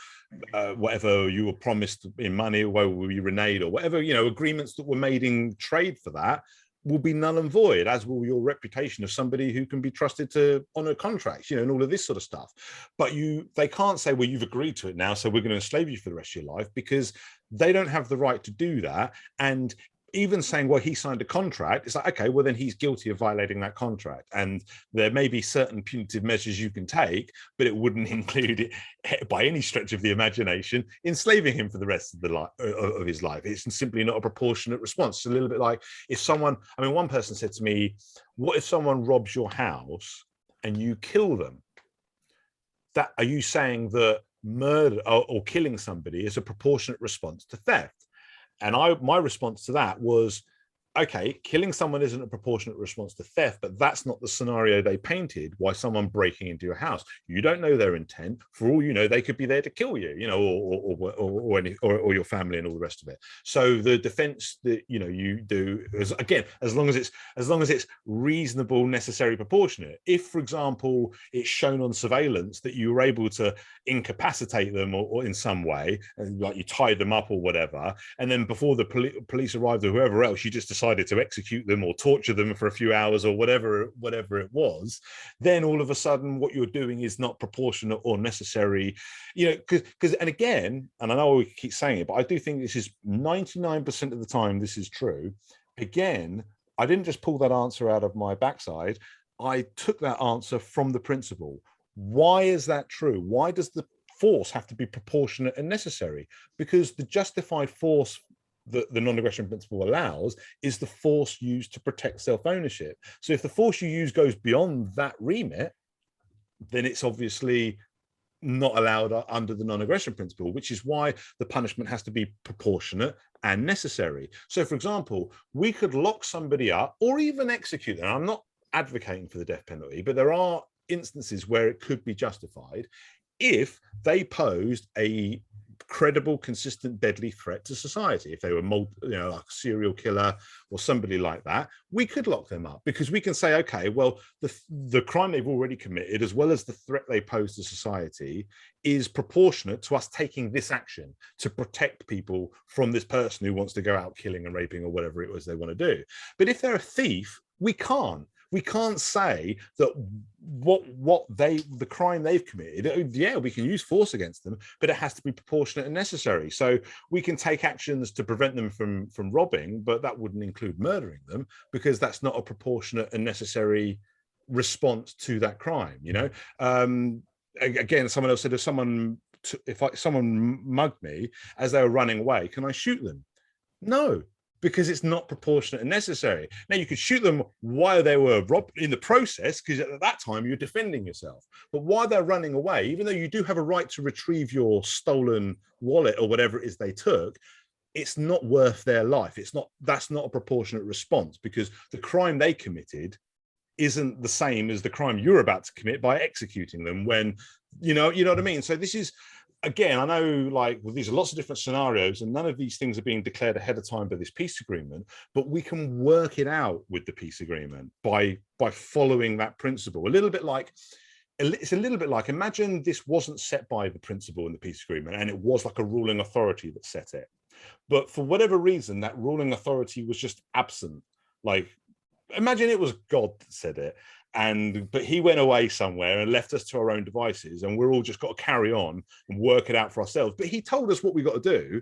A: whatever you were promised in money, or you reneged, or whatever, agreements that were made in trade for that, will be null and void, as will your reputation of somebody who can be trusted to honor contracts, and all of this sort of stuff. But they can't say, well, you've agreed to it now, so we're going to enslave you for the rest of your life, because they don't have the right to do that. And even saying, well, he signed a contract, it's like, okay, well, then he's guilty of violating that contract. And there may be certain punitive measures you can take, but it wouldn't include, by any stretch of the imagination, enslaving him for the rest of of his life. It's simply not a proportionate response. It's a little bit like if someone, one person said to me, what if someone robs your house and you kill them? Are you saying that murder or killing somebody is a proportionate response to theft? And my response to that was, okay, killing someone isn't a proportionate response to theft, but that's not the scenario they painted. Why someone breaking into your house? You don't know their intent. For all you know, they could be there to kill you, or your family and all the rest of it. So the defense that you do is, again, as long as it's reasonable, necessary, proportionate. If, for example, it's shown on surveillance that you were able to incapacitate them or in some way, like you tied them up or whatever, and then before the police arrived or whoever else, you just decided decided to execute them or torture them for a few hours or whatever it was, then all of a sudden what you're doing is not proportionate or necessary, you know, because and again, and I know we keep saying it, but I do think this is 99% of the time this is true. Again, I didn't just pull that answer out of my backside. I took that answer from the principle. Why is that true? Why does the force have to be proportionate and necessary? Because the justified force that the non-aggression principle allows is the force used to protect self-ownership. So if the force you use goes beyond that remit, then it's obviously not allowed under the non-aggression principle, which is why the punishment has to be proportionate and necessary. So for example, we could lock somebody up or even execute them. I'm not advocating for the death penalty, but there are instances where it could be justified if they posed a credible, consistent, deadly threat to society. If they were, like a serial killer or somebody like that, we could lock them up because we can say, okay, well, the crime they've already committed, as well as the threat they pose to society, is proportionate to us taking this action to protect people from this person who wants to go out killing and raping or whatever it was they want to do. But if they're a thief, we can't. We can't say that the crime they've committed, yeah, we can use force against them, but it has to be proportionate and necessary. So we can take actions to prevent them from robbing, but that wouldn't include murdering them because that's not a proportionate and necessary response to that crime. You know, again, someone else said, if someone mugged me as they were running away, can I shoot them? No, because it's not proportionate and necessary. Now, you could shoot them while they were robbed in the process, because at that time you're defending yourself. But while they're running away, even though you do have a right to retrieve your stolen wallet or whatever it is they took, it's not worth their life. That's not a proportionate response, because the crime they committed isn't the same as the crime you're about to commit by executing them when, you know what I mean? So this is, again, I know, like, well, these are lots of different scenarios and none of these things are being declared ahead of time by this peace agreement, but we can work it out with the peace agreement by following that principle. It's a little bit like, imagine this wasn't set by the principle in the peace agreement and it was like a ruling authority that set it. But for whatever reason, that ruling authority was just absent. Like, imagine it was God that said it, but he went away somewhere and left us to our own devices, and we're all just got to carry on and work it out for ourselves. But he told us what we got to do.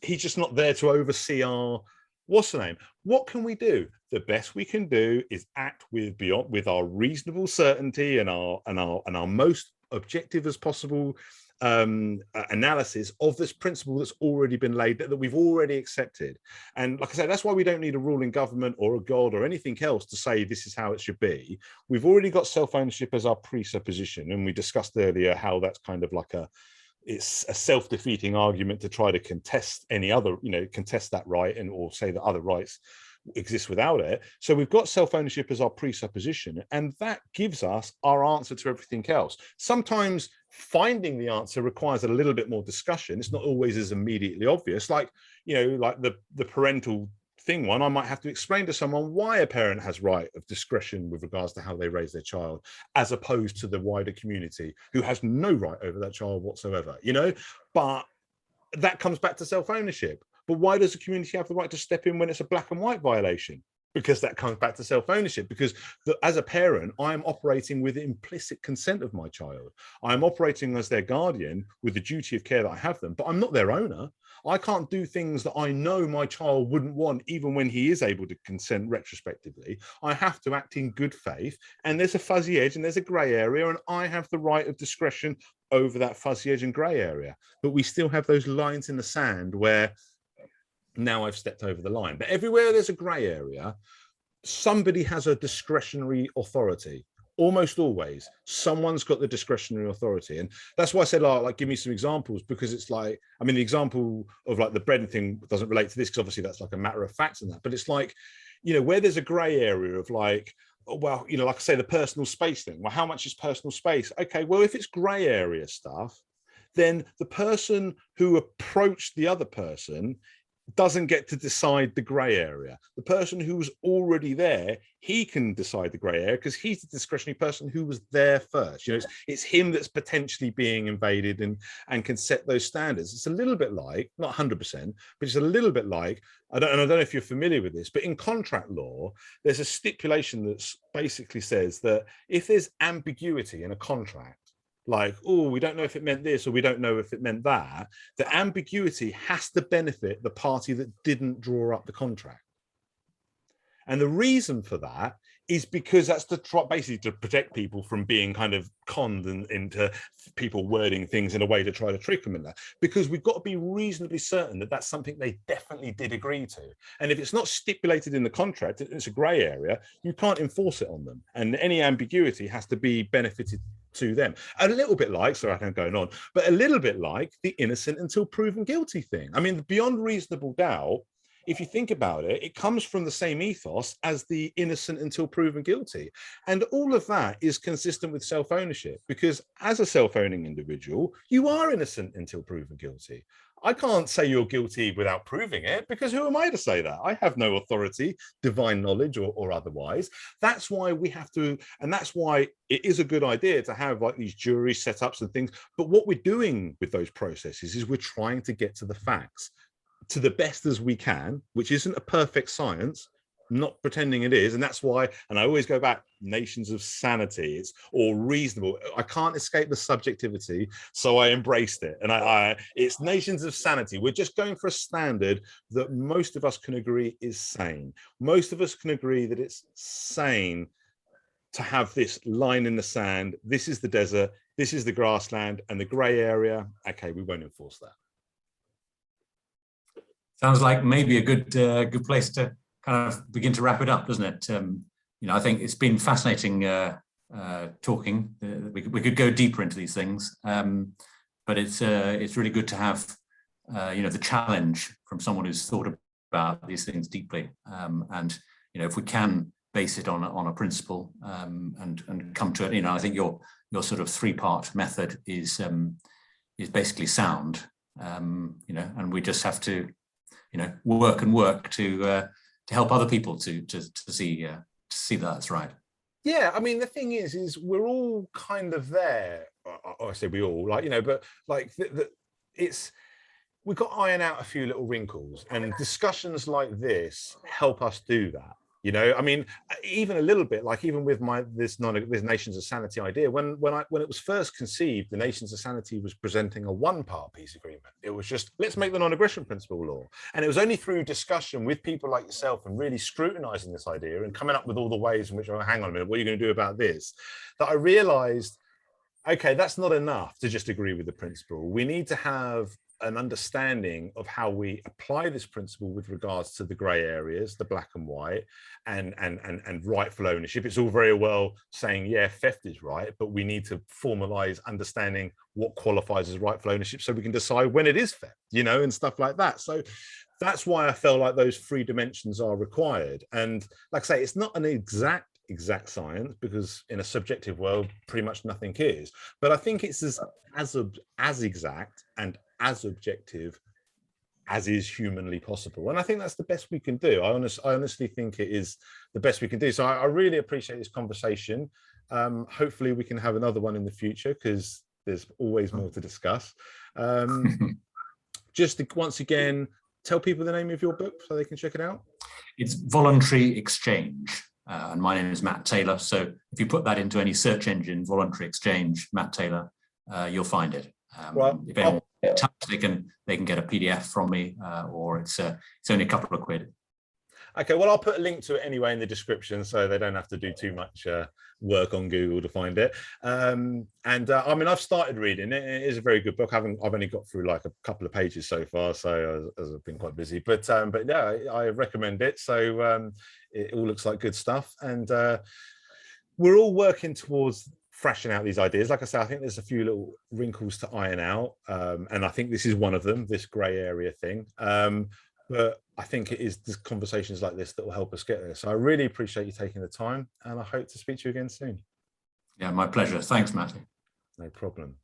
A: He's just not there to oversee our, what's the name? What can we do? The best we can do is act with our reasonable certainty and our most objective as possible analysis of this principle that's already been laid, that we've already accepted. And like I said, that's why we don't need a ruling government or a God or anything else to say this is how it should be. We've already got self-ownership as our presupposition, and we discussed earlier how that's kind of like it's a self-defeating argument to try to contest contest that right, and or say that other rights exist without it. So we've got self-ownership as our presupposition, and that gives us our answer to everything else. Sometimes finding the answer requires a little bit more discussion. It's not always as immediately obvious. Like, like the parental thing one, I might have to explain to someone why a parent has right of discretion with regards to how they raise their child, as opposed to the wider community who has no right over that child whatsoever, but that comes back to self-ownership. But why does the community have the right to step in when it's a black and white violation? Because that comes back to self-ownership, because as a parent, I'm operating with implicit consent of my child. I'm operating as their guardian with the duty of care that I have them, but I'm not their owner. I can't do things that I know my child wouldn't want, even when he is able to consent retrospectively. I have to act in good faith, and there's a fuzzy edge and there's a grey area, and I have the right of discretion over that fuzzy edge and grey area. But we still have those lines in the sand where now I've stepped over the line. But everywhere there's a grey area, somebody has a discretionary authority. Almost always, someone's got the discretionary authority. And that's why I said, like, give me some examples, because it's like, I mean, the example of like the bread thing doesn't relate to this, because obviously that's like a matter of fact and that. But it's like, where there's a grey area of like, well, like I say, the personal space thing. Well, how much is personal space? Okay, well, if it's grey area stuff, then the person who approached the other person doesn't get to decide the grey area. The person who was already there, he can decide the grey area because he's the discretionary person who was there first. You know, it's him that's potentially being invaded and can set those standards. It's a little bit like, not 100%, but it's a little bit like, I don't know if you're familiar with this, but in contract law, there's a stipulation that basically says that if there's ambiguity in a contract, like, oh, we don't know if it meant this or we don't know if it meant that, the ambiguity has to benefit the party that didn't draw up the contract. And the reason for that is because that's to try, basically to protect people from being kind of conned into people wording things in a way to try to trick them in that. Because we've got to be reasonably certain that that's something they definitely did agree to. And if it's not stipulated in the contract, it's a grey area, you can't enforce it on them. And any ambiguity has to be benefited to them. A little bit like, sorry, I'm going on, but a little bit like the innocent until proven guilty thing. I mean, beyond reasonable doubt, if you think about it, it comes from the same ethos as the innocent until proven guilty. And all of that is consistent with self-ownership, because as a self-owning individual, you are innocent until proven guilty. I can't say you're guilty without proving it, because who am I to say that? I have no authority, divine knowledge or otherwise. That's why we have to, and that's why it is a good idea to have like these jury setups and things. But what we're doing with those processes is we're trying to get to the facts to the best as we can, which isn't a perfect science, not pretending it is. And that's why, and I always go back, nations of sanity, it's all reasonable. I can't escape the subjectivity, so I embraced it. And it's nations of sanity. We're just going for a standard that most of us can agree is sane. Most of us can agree that it's sane to have this line in the sand. This is the desert, this is the grassland, and the grey area, okay, we won't enforce that.
B: Sounds like maybe a good place to kind of begin to wrap it up, doesn't it? You know, I think it's been fascinating talking. We could go deeper into these things, but it's really good to have you know, the challenge from someone who's thought about these things deeply, and you know, if we can base it on a principle and come to it, you know, I think your sort of three-part method is basically sound, you know, and we just have to, you know, work to help other people to see that that's right.
A: Yeah, I mean, the thing is we're all kind of there. I say we all, like, you know, but like we've got to iron out a few little wrinkles, and discussions like this help us do that. You know, I mean, even a little bit, like even with this Nations of Sanity idea, when it was first conceived, the Nations of Sanity was presenting a one-part peace agreement. It was just, let's make the non-aggression principle law. And it was only through discussion with people like yourself and really scrutinizing this idea and coming up with all the ways in which, oh, hang on a minute, what are you going to do about this? That I realized, okay, that's not enough to just agree with the principle. We need to have an understanding of how we apply this principle with regards to the grey areas, the black and white, and rightful ownership. It's all very well saying, yeah, theft is right, but we need to formalize understanding what qualifies as rightful ownership so we can decide when it is theft, you know, and stuff like that. So that's why I felt like those three dimensions are required. And like I say, it's not an exact science, because in a subjective world pretty much nothing is, but I think it's as exact and as objective as is humanly possible, and I think that's the best we can do. I honestly think it is the best we can do. So I really appreciate this conversation. Hopefully we can have another one in the future, because there's always more to discuss. Just once again, tell people the name of your book so they can check it out.
B: It's Voluntary Exchange. And my name is Matt Taylor. So if you put that into any search engine, Voluntary Exchange, Matt Taylor, you'll find it. If anyone gets in touch, they can get a PDF from me, or it's only a couple of quid.
A: Okay, well, I'll put a link to it anyway in the description, so they don't have to do too much work on Google to find it. I mean, I've started reading it. It is a very good book. I've only got through like a couple of pages so far, so as I've been quite busy. But yeah, I recommend it. So it all looks like good stuff, and we're all working towards thrashing out these ideas. Like I say, I think there's a few little wrinkles to iron out, and I think this is one of them, this grey area thing. But I think it is the conversations like this that will help us get there. So I really appreciate you taking the time, and I hope to speak to you again soon.
B: Yeah, my pleasure. Thanks, Matty.
A: No problem.